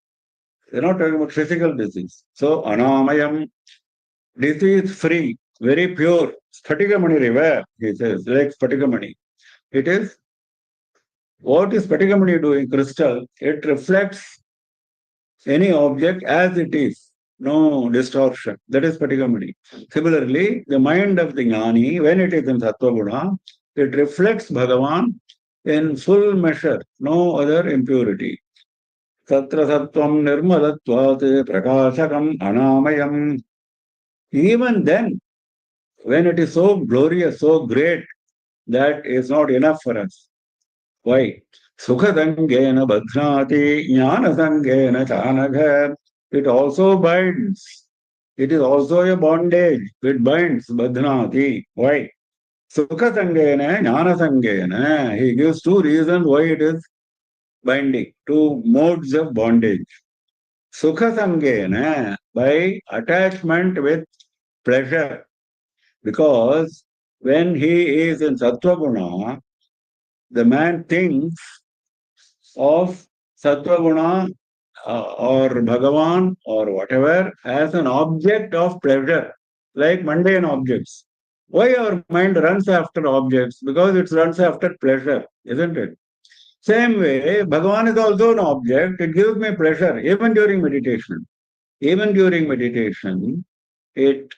S2: They're not talking about physical disease. So Anamayam, disease free, very pure. Spatikamani river, he says, like Spatikamani. It is, what is Spatikamani doing? Crystal. It reflects any object as it is. No distortion. That is Patikamani. Similarly, the mind of the Jnani, when it is in Sattva Guna, it reflects Bhagavan in full measure, no other impurity. Satra Sattvam Nirmalatvat Prakashakam Anamayam. Even then, when it is so glorious, so great, that is not enough for us. Why? Sukhadangena Badhnati Jnanasangena Chanagha. It also binds. It is also a bondage. It binds Badhnati. Why? Sukhasangena Jnanasangena. He gives two reasons why it is binding, two modes of bondage. Sukhasangena, by attachment with pleasure. Because when he is in Sattva Guna, the man thinks of Sattva Guna or Bhagavan or whatever as an object of pleasure, like mundane objects. Why our mind runs after objects? Because it runs after pleasure, isn't it? Same way, Bhagavan is also an object. It gives me pleasure, even during meditation. Even during meditation, it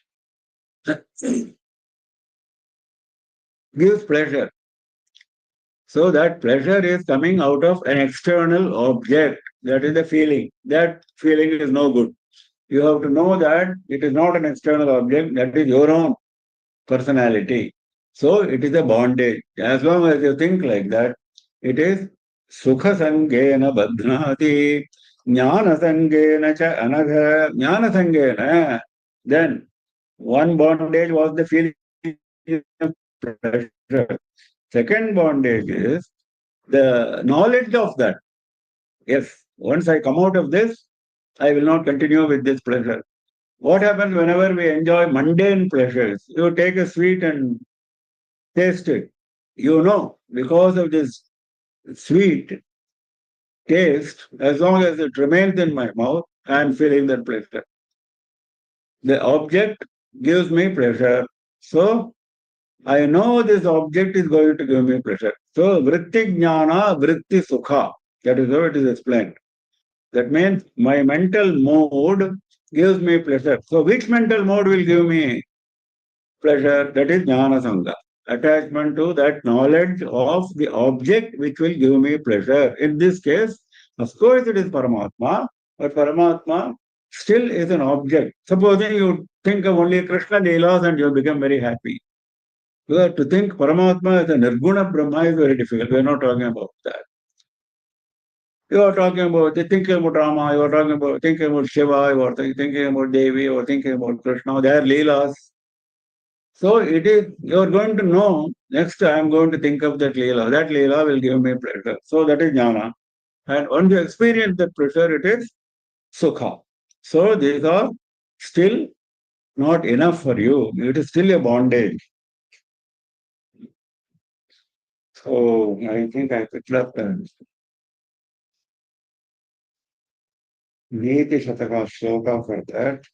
S2: gives pleasure. So that pleasure is coming out of an external object. That is the feeling. That feeling is no good. You have to know that it is not an external object, that is your own personality. So it is a bondage. As long as you think like that, it is Sukha Sangena Badhnati, Jnana Sangena Cha Anagha, Jnana Sangena. Then one bondage was the feeling of pleasure. Second bondage is the knowledge of that. Yes, once I come out of this, I will not continue with this pleasure. What happens whenever we enjoy mundane pleasures? You take a sweet and taste it. You know, because of this sweet taste, as long as it remains in my mouth, I am feeling that pleasure. The object gives me pleasure. So I know this object is going to give me pleasure. So vritti jnana, vritti sukha. That is how it is explained. That means my mental mode gives me pleasure. So which mental mode will give me pleasure? That is jnana sangha. Attachment to that knowledge of the object which will give me pleasure. In this case, of course it is Paramatma, but Paramatma still is an object. Supposing you think of only Krishna Leelas and you become very happy. Because to think Paramatma as a Nirguna Brahma is very difficult. We are not talking about that. You are talking about thinking about Rama, you are talking about thinking about Shiva, you are thinking about Devi, you are thinking about Krishna, they are Leelas. So it is, you are going to know, next I am going to think of that Leela. That Leela will give me pleasure. So that is jnana. And once you experience that pleasure, it is sukha. So these are still not enough for you. It is still a bondage. So I think I picked up Niti Shataka Shloka for that.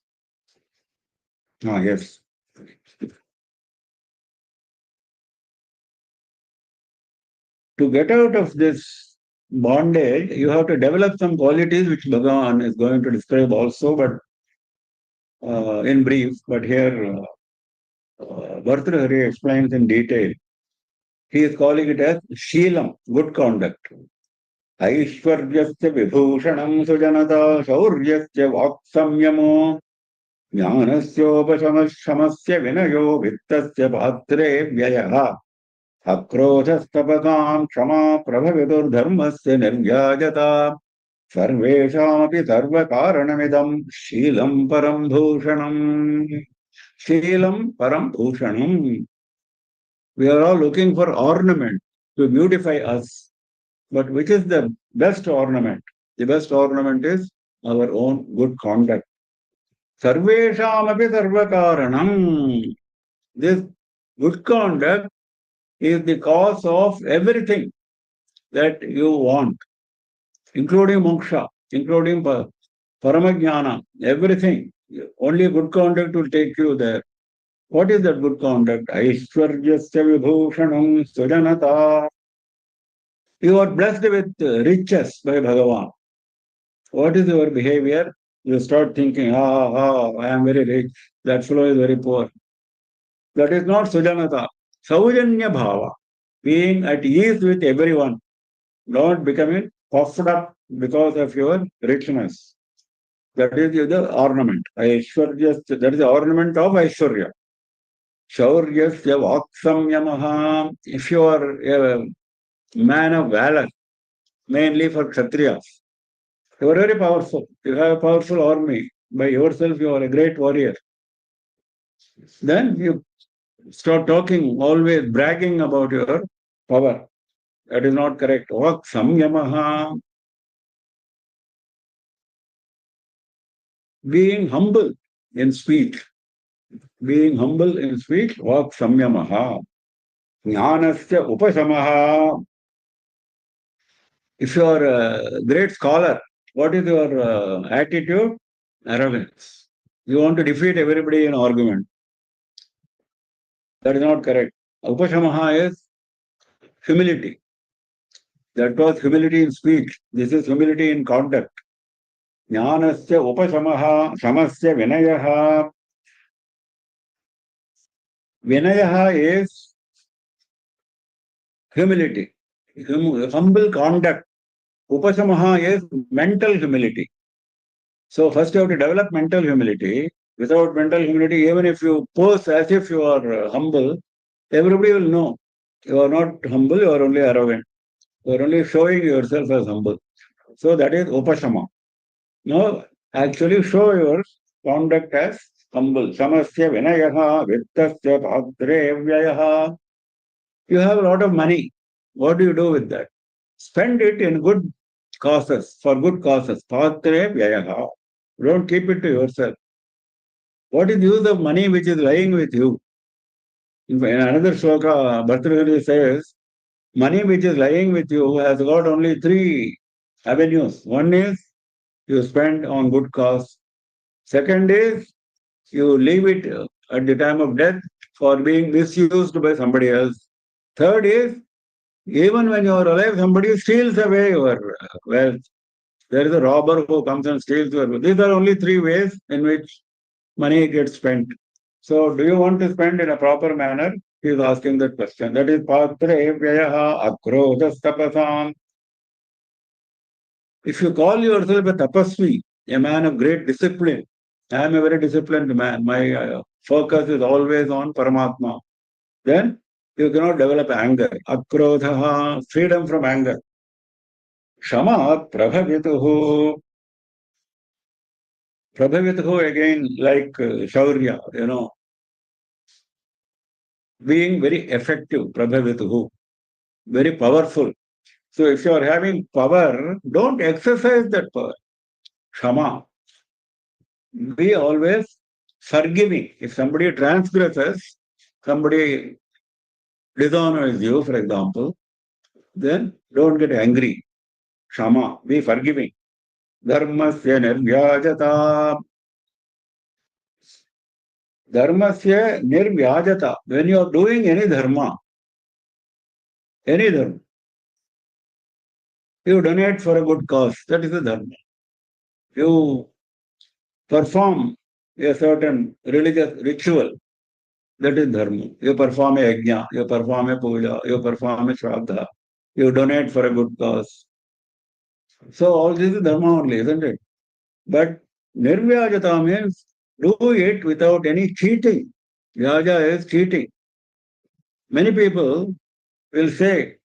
S2: Ah, yes. To get out of this bondage, you have to develop some qualities which Bhagavan is going to describe also, but in brief. But here, Bhartrahari explains in detail. He is calling it as Sheelam, good conduct. Aishwaryasya vibhushanam sujanata shauryasya vaksamyamo jnanasyopasamasya vinayo vittasya patre vyayaha akrodhastapakam kshama prabhavidurdharmasya nirvyajata sarveshamapi sarvakaranamidam Sheelam param bhushanam. Sheelam param bhushanam. We are all looking for ornament to beautify us. But which is the best ornament? The best ornament is our own good conduct. Sarveshamapi sarvakaranam. This good conduct is the cause of everything that you want, including moksha, including paramajnana, everything. Only good conduct will take you there. What is that good conduct? Aishwaryasya vibhushanam sujanata. You are blessed with riches by Bhagavan. What is your behavior? You start thinking, I am very rich. That fellow is very poor. That is not sujanata. Saujanya bhava. Being at ease with everyone. Not becoming puffed up because of your richness. That is the ornament. Aishwarya, that is the ornament of Aishwarya. Shauryasya vaksamyamaha. If you are a man of valor, mainly for Kshatriyas, you are very powerful. You have a powerful army. By yourself, you are a great warrior. Then you start talking, always bragging about your power. That is not correct. Vaksamyamaha. Being humble in speech. Being humble in speech, vaksamyamaha. Jnanasya upashamaha. If you are a great scholar, what is your attitude? Arrogance. You want to defeat everybody in argument. That is not correct. Upashamaha is humility. That was humility in speech. This is humility in conduct. Jnanasya upashamaha, samasya vinayaha. Vinayaha is humility, humble conduct. Upashamaha is mental humility. So first you have to develop mental humility. Without mental humility, even if you pose as if you are humble, everybody will know you are not humble, you are only arrogant. You are only showing yourself as humble. So that is upashama. Now, actually show your conduct as humble. Samasya vinayaha vittasya padre vyayaha. You have a lot of money. What do you do with that? Spend it in good causes, for good causes. Padre vyayaha. Don't keep it to yourself. What is the use of money which is lying with you? In another shloka, Bhartrihari says, money which is lying with you has got only three avenues. One is you spend on good cause. Second is you leave it at the time of death for being misused by somebody else. Third is even when you are alive, somebody steals away your wealth. There is a robber who comes and steals your wealth. These are only three ways in which money gets spent. So, do you want to spend in a proper manner? He is asking that question. That is patre vyayaha akrodhas tapasam. If you call yourself a tapasvi, a man of great discipline, I am a very disciplined man. My focus is always on Paramatma. Then you cannot develop anger. Akrodha, freedom from anger. Shama prabhavituhu. Prabhavituhu again like Shaurya, being very effective. Prabhavituhu, very powerful. So if you are having power, don't exercise that power. Shama. Be always forgiving. If somebody transgresses, somebody dishonors you, for example, then don't get angry. Shama. Be forgiving. Dharmasya nirvyajata. Dharmasya nirvyajata. When you are doing any dharma, you donate for a good cause. That is the dharma. You perform a certain religious ritual. That is dharma. You perform a yajna, you perform a puja, you perform a shraddha, you donate for a good cause. So all this is dharma only, isn't it? But nirvyajata means do it without any cheating. Vyaja is cheating. Many people will say,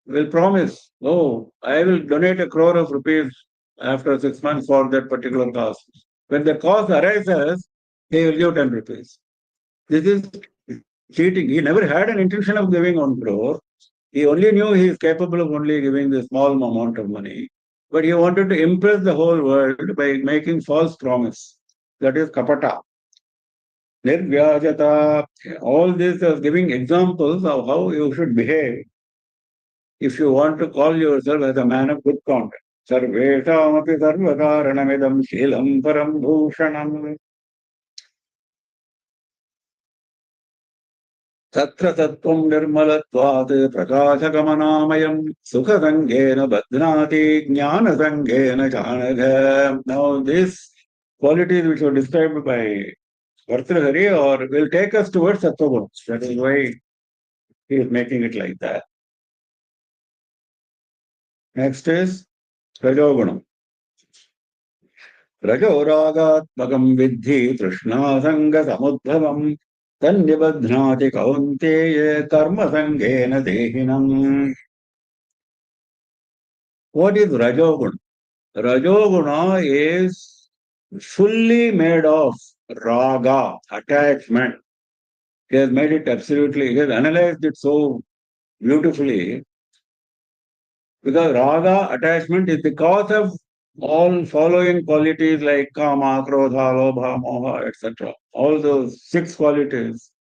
S2: will promise, oh, I will donate 1 crore of rupees after 6 months for that particular cause. When the cause arises, he will give 10 rupees. This is cheating. He never had an intention of giving 1 crore. He only knew he is capable of only giving the small amount of money, but he wanted to impress the whole world by making false promise. That is kapata. Nirvyajata. All this is giving examples of how you should behave if you want to call yourself as a man of good conduct. Sarveshamapi sarvakaranamidam shilam param bhushanam. तत्र तत्त्वं निर्मलत्वात् प्रकाशकमनामयं सुखसङ्गेन बध्नाति ज्ञानसङ्गेन चाणघ. Now these qualities which were described by Bhartrhari or will take us towards Sattva. That is why he is making it like that. Next is Rajogunam. Rajoragatmakam vidhi trishna samudbhavam tannibadhnati kaunteye karma sangena dehinam. What is Rajoguna? Rajoguna is fully made of raga, attachment. He has made it absolutely, he has analyzed it so beautifully because raga, attachment, is the cause of all following qualities like kama, krodha, lobha, moha, etc. All those 6 qualities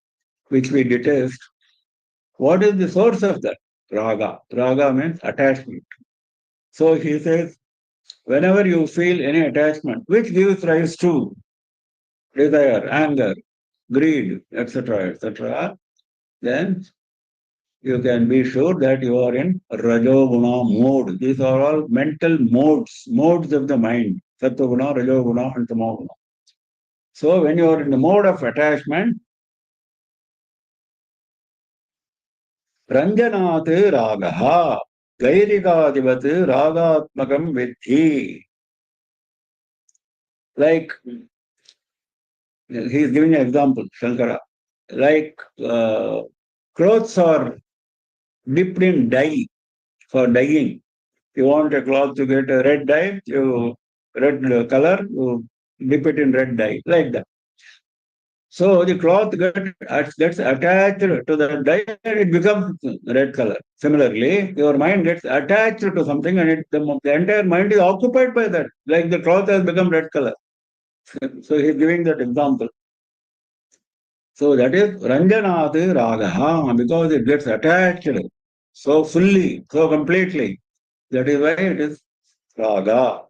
S2: which we detest. What is the source of that? Raga. Raga means attachment. So he says, whenever you feel any attachment, which gives rise to desire, anger, greed, etc., then you can be sure that you are in Rajoguna mode. These are all mental modes of the mind. Sattva-guna, Rajoguna, and Tamoguna. So when you are in the mode of attachment, Ranjanat Ragaha, Gairikadivat Ragatmakam Vidhi. Like, he is giving an example, Shankara. Like clothes are dipped in dye for dyeing. You want a cloth to get a red dye, red color, you dip it in red dye, like that. So the cloth gets attached to the dye and it becomes red color. Similarly, your mind gets attached to something and the entire mind is occupied by that, like the cloth has become red color. So he is giving that example. So that is Ranjanat Ragaha, because it gets attached so fully, so completely. That is why it is Raga.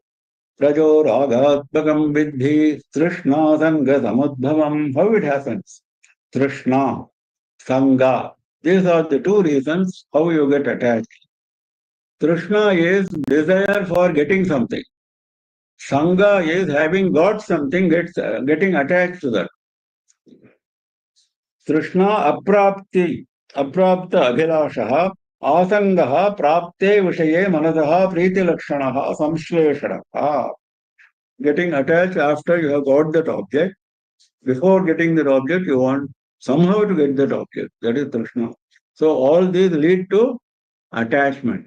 S2: Rajo Ragatmakam Vidhi Trishna Sangha Samudbhavam. How it happens? Trishna, Sangha. These are the 2 reasons how you get attached. Trishna is desire for getting something. Sangha is having got something, getting attached to that. तृष्णा अप्राप्त अभिलाषः आसंगः प्राप्ते विषये मनसः प्रीतिलक्षणः संश्लेषणः. Getting attached after you have got that object. Before getting that object, you want somehow to get that object. That is Trishna. So all these lead to attachment.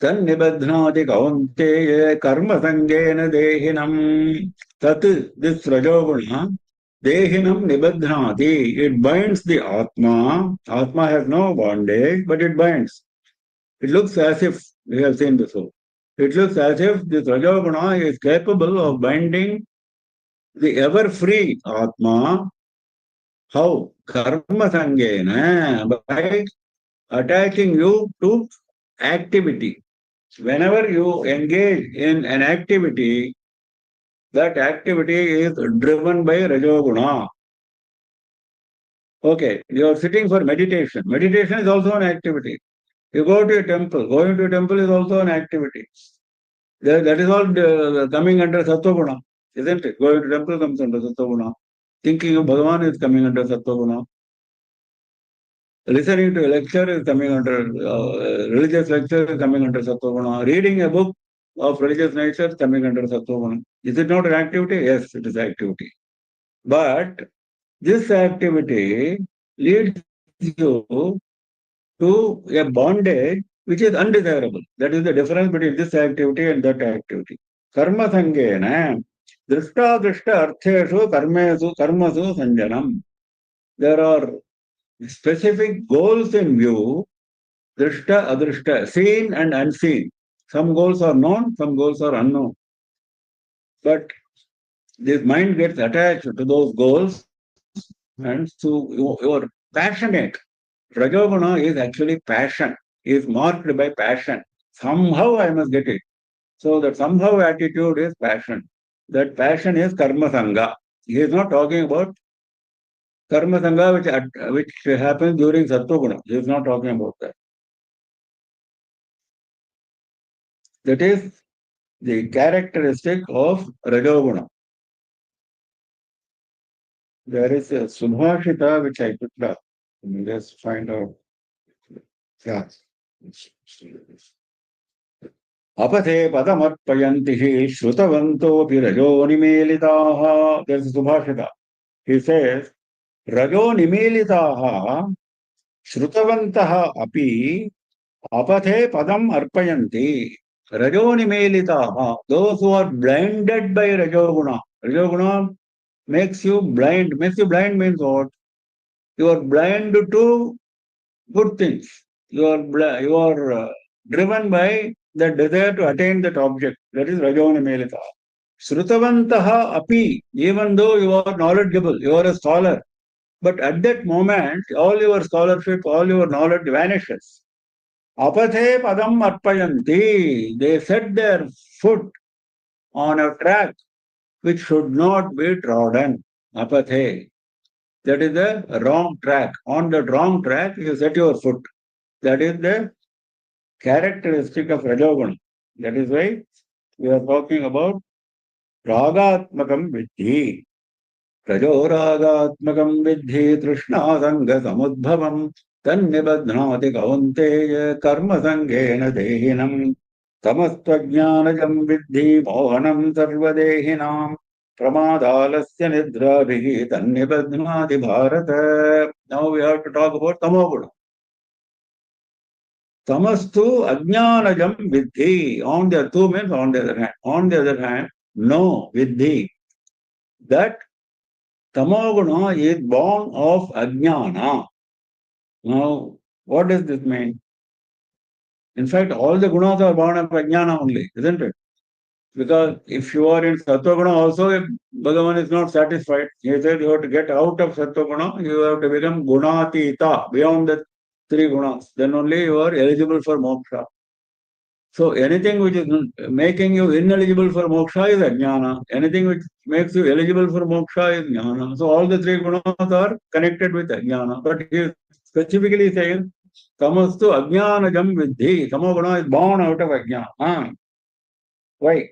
S2: Tannibadhnati kaunteye karma sangena dehinam. Tat, this Rajoguna, Dehinam nibadhnati, it binds the Atma. Atma has no bondage, but it binds. It looks as if, we have seen before, it looks as if this Rajoguna is capable of binding the ever-free Atma. How? Karma sangena, by attaching you to activity. Whenever you engage in an activity, that activity is driven by Rajoguna. Okay, you are sitting for meditation. Meditation is also an activity. You go to a temple. Going to a temple is also an activity. That is all coming under Sattva-guna, isn't it? Going to temple comes under Sattva-guna. Thinking of Bhagavan is coming under Sattva-guna. Listening to a lecture is coming under, religious lecture is coming under Sattva-guna. Reading a book of religious nature is coming under Sattva-guna. Is it not an activity? Yes, it is activity. But this activity leads you to a bondage which is undesirable. That is the difference between this activity and that activity. Karma sangena, drishta artheshu karmasu sanjanam. There are specific goals in view, drishta, adrishta, seen and unseen. Some goals are known, some goals are unknown. But this mind gets attached to those goals, and so you're passionate. Rajoguna is actually passion, is marked by passion. Somehow I must get it. So that somehow attitude is passion. That passion is karma sangha. He is not talking about karma sangha which happens during sattva. He is not talking about that. That is the characteristic of rajoguna. There is a subhashita which I picked up. Let me just find out. Yeah. अपथे पदमर्पयन्ति हि श्रुतवन्तोऽपि रजोनिमीलिताः. There's a subhashita. He says, रजोनिमीलिताः श्रुतवन्तः अपि अपथे padam arpayanti. Rajonimelitaha, those who are blinded by Rajoguna. Rajoguna makes you blind. Makes you blind means what? You are blind to good things. You are driven by the desire to attain that object. That is Rajonimelitaha. Shrutavantaha api, even though you are knowledgeable, you are a scholar. But at that moment, all your scholarship, all your knowledge vanishes. Apathe padam arpayanti. They set their foot on a track which should not be trodden. Apathe. That is the wrong track. On the wrong track, you set your foot. That is the characteristic of Rajoguna. That is why we are talking about Ragatmakam Vidhi. रजोरागात्मकं विद्धि तृष्णासङ्गसमुद्भवं तन्निबध्नाति कौन्तेय कर्मसङ्गेन देहिनं तमस्त्वज्ञानजं विद्धि मोहनं सर्वदेहिनां प्रमादालस्य निद्राभिः तन्निबध्नाति Bharat. Now we have to talk about tamoguna. Tamastu ajnanajam viddhi. On the two means on the other hand. On the other hand, no viddhi. That Tamoguna is born of ajnana. Now, what does this mean? In fact, all the gunas are born of ajnana only, isn't it? Because if you are in sattva-guna also, if Bhagavan is not satisfied, he said you have to get out of sattva-guna, you have to become gunatita, beyond the three gunas. Then only you are eligible for moksha. So anything which is making you ineligible for moksha is ajnana. Anything which makes you eligible for moksha is jnana. So all the three gunas are connected with ajnana. But he is specifically saying, tamastu ajnanajam viddhi. Tamoguna is born out of ajnana. Why?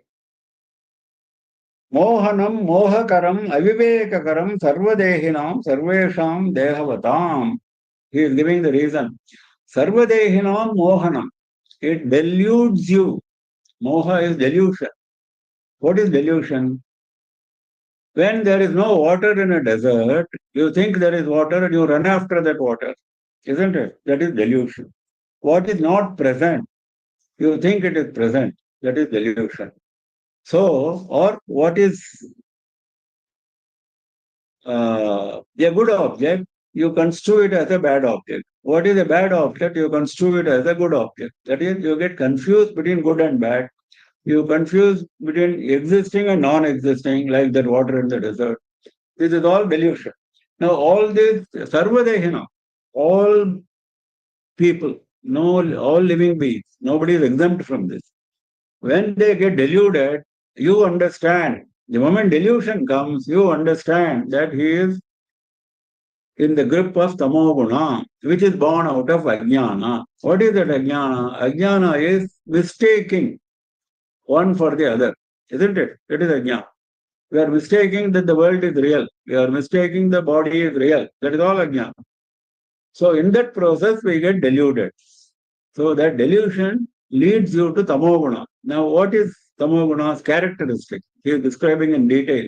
S2: Mohanam mohakaram avivekakaram sarvadehinam sarvesham dehavatam. He is giving the reason. Sarvadehinam mohanam. It deludes you. Moha is delusion. What is delusion? When there is no water in a desert, you think there is water and you run after that water. Isn't it? That is delusion. What is not present, you think it is present. That is delusion. So, or what is a good object, you construe it as a bad object. What is a bad object, you construe it as a good object. That is, you get confused between good and bad. You confuse between existing and non-existing, like that water in the desert. This is all delusion. Now, all this, sarvadehina, all people, no, all living beings, nobody is exempt from this. When they get deluded, you understand. The moment delusion comes, you understand that he is in the grip of tamoguna, which is born out of ajnana. What is that ajnana? Ajnana is mistaking one for the other, isn't it? It is ajnana. We are mistaking that the world is real. We are mistaking the body is real. That is all ajnana. So in that process, we get deluded. So that delusion leads you to tamoguna. Now, what is tamoguna's characteristic? He is describing in detail.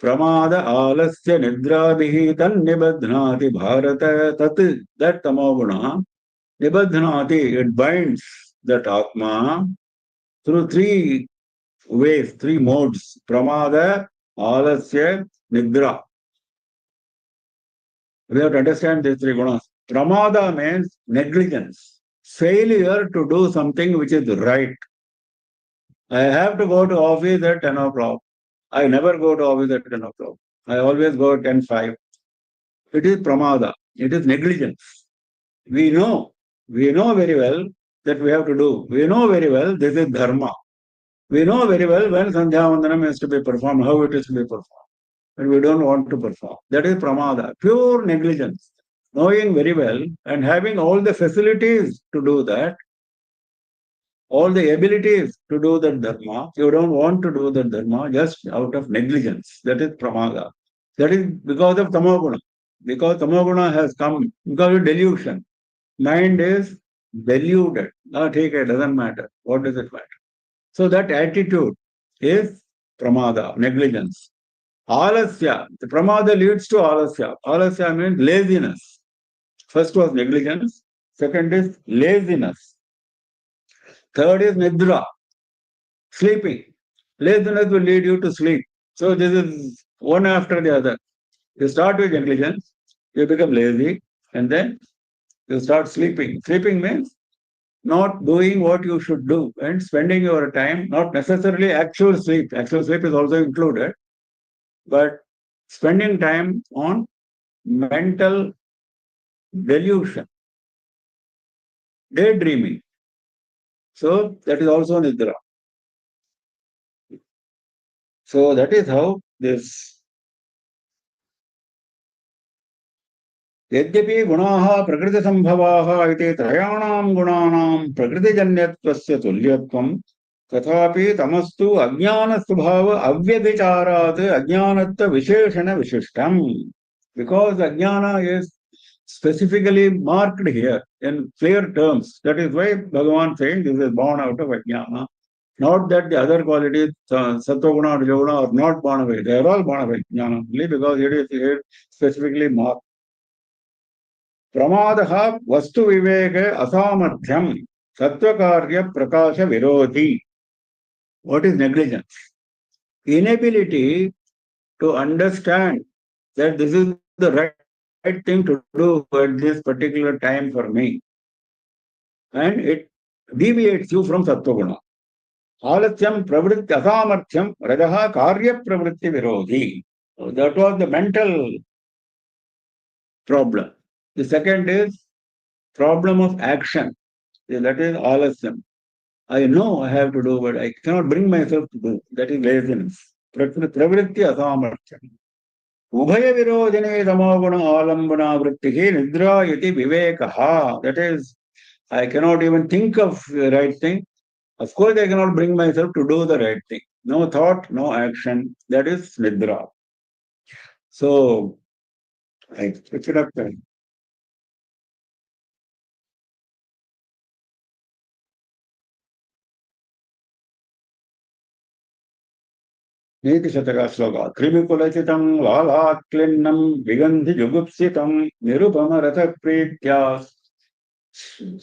S2: Pramada alasya nidrabihi tan nibadhnati bharata. That tamoguna, nibadhnati, it binds that atma through three ways, three modes. Pramada, alasya, nidra. We have to understand these three gunas. Pramada means negligence, failure to do something which is right. I have to go to office at 10 o'clock. I never go to office at 10 o'clock. I always go at 10:05. It is pramada. It is negligence. We know very well that we have to do. We know very well this is dharma. We know very well when Sandhya Vandanam is to be performed, how it is to be performed. But we don't want to perform. That is pramada, pure negligence. Knowing very well and having all the facilities to do that, all the abilities to do that dharma, you don't want to do that dharma just out of negligence. That is pramada. That is because of tamoguna. Because tamoguna has come, because of delusion. Mind is deluded. No, take it, doesn't matter. What does it matter? So that attitude is pramada, negligence. Alasya, the pramada leads to alasya. Alasya means laziness. First was negligence. Second is laziness. Third is nidra, sleeping. Laziness will lead you to sleep. So this is one after the other. You start with negligence, you become lazy, and then you start sleeping. Sleeping means not doing what you should do and spending your time, not necessarily actual sleep. Actual sleep is also included, but spending time on mental delusion, daydreaming. So that is also nidra. So that is how this यद्यपि गुणाः प्रकृतिसम्भवाः इति त्रयाणां गुणानां प्रकृतिजन्यत्वस्य तुल्यत्वं तथापि तमस्तु अज्ञानस्वभाव अव्यभिचारात् अज्ञानत्वविशेषणविशिष्टम् because ajnana is specifically marked here in clear terms. That is why Bhagavan saying this is born out of ajnana. Not that the other qualities, sattva-guna or rajoguna, are not born away. They are all born away jnana only because it is here specifically marked. प्रमादः वस्तु विवेक असामर्थ्यम सत्वकार्य प्रकाश विरोधी. What is negligence? Inability to understand that this is the right thing to do at this particular time for me, and it deviates you from sattva-guna. Alatyam pravritti asamarthyam rajaha karya pravritti virodhi. So that was the mental problem. The second is problem of action. That is alasyam. I know I have to do, but I cannot bring myself to do. That is laziness. Pravritti asamarthyam. Ubhaya virodhine tamoguna alambana vrittihi nidra iti vivekaha. That is, I cannot even think of the right thing. Of course, I cannot bring myself to do the right thing. No thought, no action. That is nidra. So, I pick it up then. नीतिशतकश्लोकः कृमिकुलचितं लालाक्लिन्नं विगन्धि जुगुप्सितं निरुपमरथप्रीत्या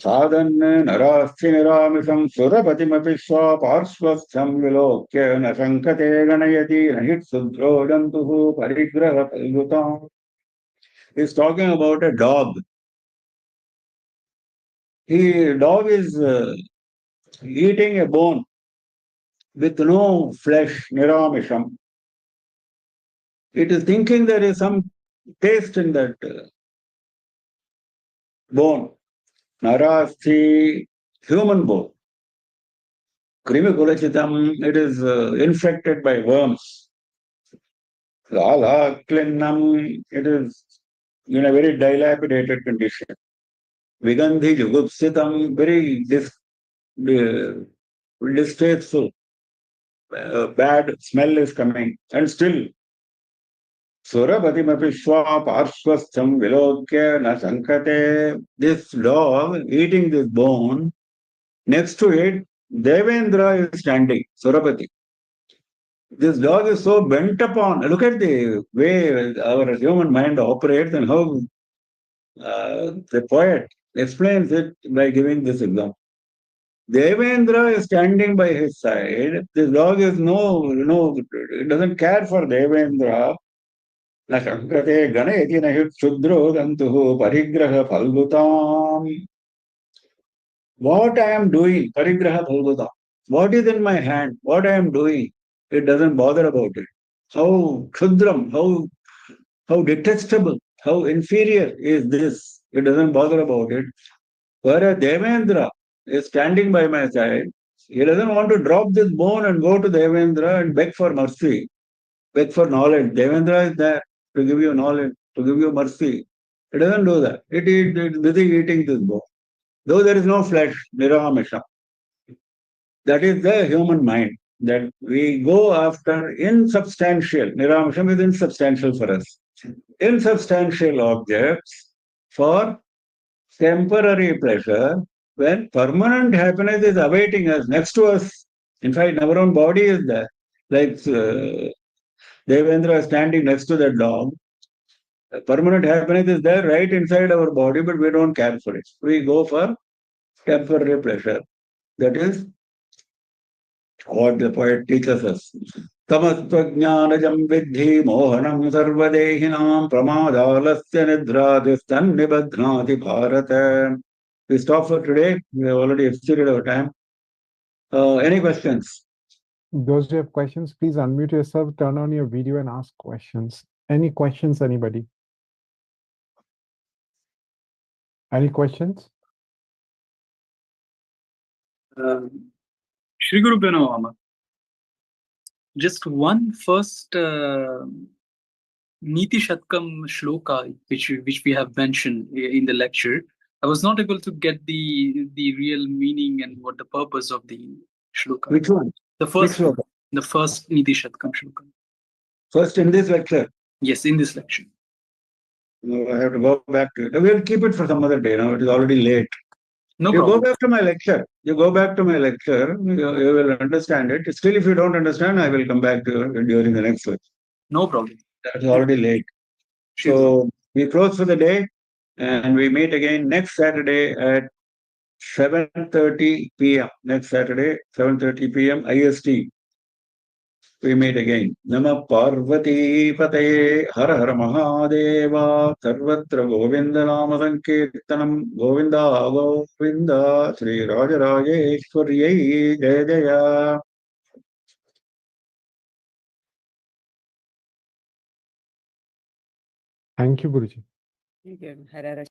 S2: साधन् नरास्ति निरामिषं सुरपतिमपि स्वपार्श्वस्थं विलोक्य न शङ्कते गणयति न हित्सुद्रो जन्तुः परिग्रहपल्युताम्. He is talking about a dog. Dog is eating a bone with no flesh, niramisham. It is thinking there is some taste in that bone. Narasti, human bone. Krimikulachitam, it is infected by worms. Lala, klinnam, it is in a very dilapidated condition. Vigandhi, jugupsitam, very distasteful. Bad smell is coming. And still, Surapatimapi parshvastham vilokya na sankate. This dog eating this bone, next to it, Devendra is standing, Surapati. This dog is so bent upon. Look at the way our human mind operates and how the poet explains it by giving this example. Devendra is standing by his side. This dog is it doesn't care for Devendra. न शङ्कते गणयति न हि क्षुद्रो गन्तुः परिग्रह फल्गुताम्. What I am doing, parigraha bhavata. What is in my hand, what I am doing, it doesn't bother about it. How kshudram, how detestable, how inferior is this? It doesn't bother about it. Whereas Devendra is standing by my side, he doesn't want to drop this bone and go to Devendra and beg for mercy, beg for knowledge. Devendra is there to give you knowledge, to give you mercy. It doesn't do that. It is busy eating this bone. Though there is no flesh, niramisha. That is the human mind, that we go after insubstantial. Niramasham is insubstantial for us. Insubstantial objects for temporary pleasure, when permanent happiness is awaiting us, next to us. In fact, our own body is there. Like Devendra standing next to that dog. Permanent happiness is there right inside our body, but we don't care for it. We go for temporary pleasure. That is what the poet teaches us. तमस्त्वज्ञानजं विद्धि मोहनं सर्वदेहिनां प्रमादालस्य निद्रादिस्तन्निबध्नाति Bharat. We stop for today. We have already exceeded our time. Any questions?
S1: Those who have questions, please unmute yourself, turn on your video and ask questions. Any questions, anybody? Any questions?
S3: Shri Guru Pranama. Just one first Niti Shatkam shloka which we have mentioned in the lecture. I was not able to get the real meaning and what the purpose of the shloka.
S2: Which one?
S3: The first
S2: Which shloka?
S3: The first Niti Shatkam shloka.
S2: First in this lecture.
S3: Yes, in this lecture.
S2: No, I have to go back to it. We'll keep it for some other day. Now it is already late.
S3: No
S2: you
S3: problem.
S2: go back to my lecture. You go back to my lecture. You will understand it. Still, if you don't understand, I will come back to you during the next lecture.
S3: No problem.
S2: That's already late. So we close for the day, and we meet again next Saturday at 7:30 p.m. Next Saturday, 7:30 p.m. IST. We meet again. Namah Parvati Pataye Har Har Mahadeva Sarvatra Govinda Nama Sankirtanam Govinda Govinda Sri Rajarajeshwarye Jaya Jaya.
S1: Thank you, Guruji.
S4: Thank you. Har Har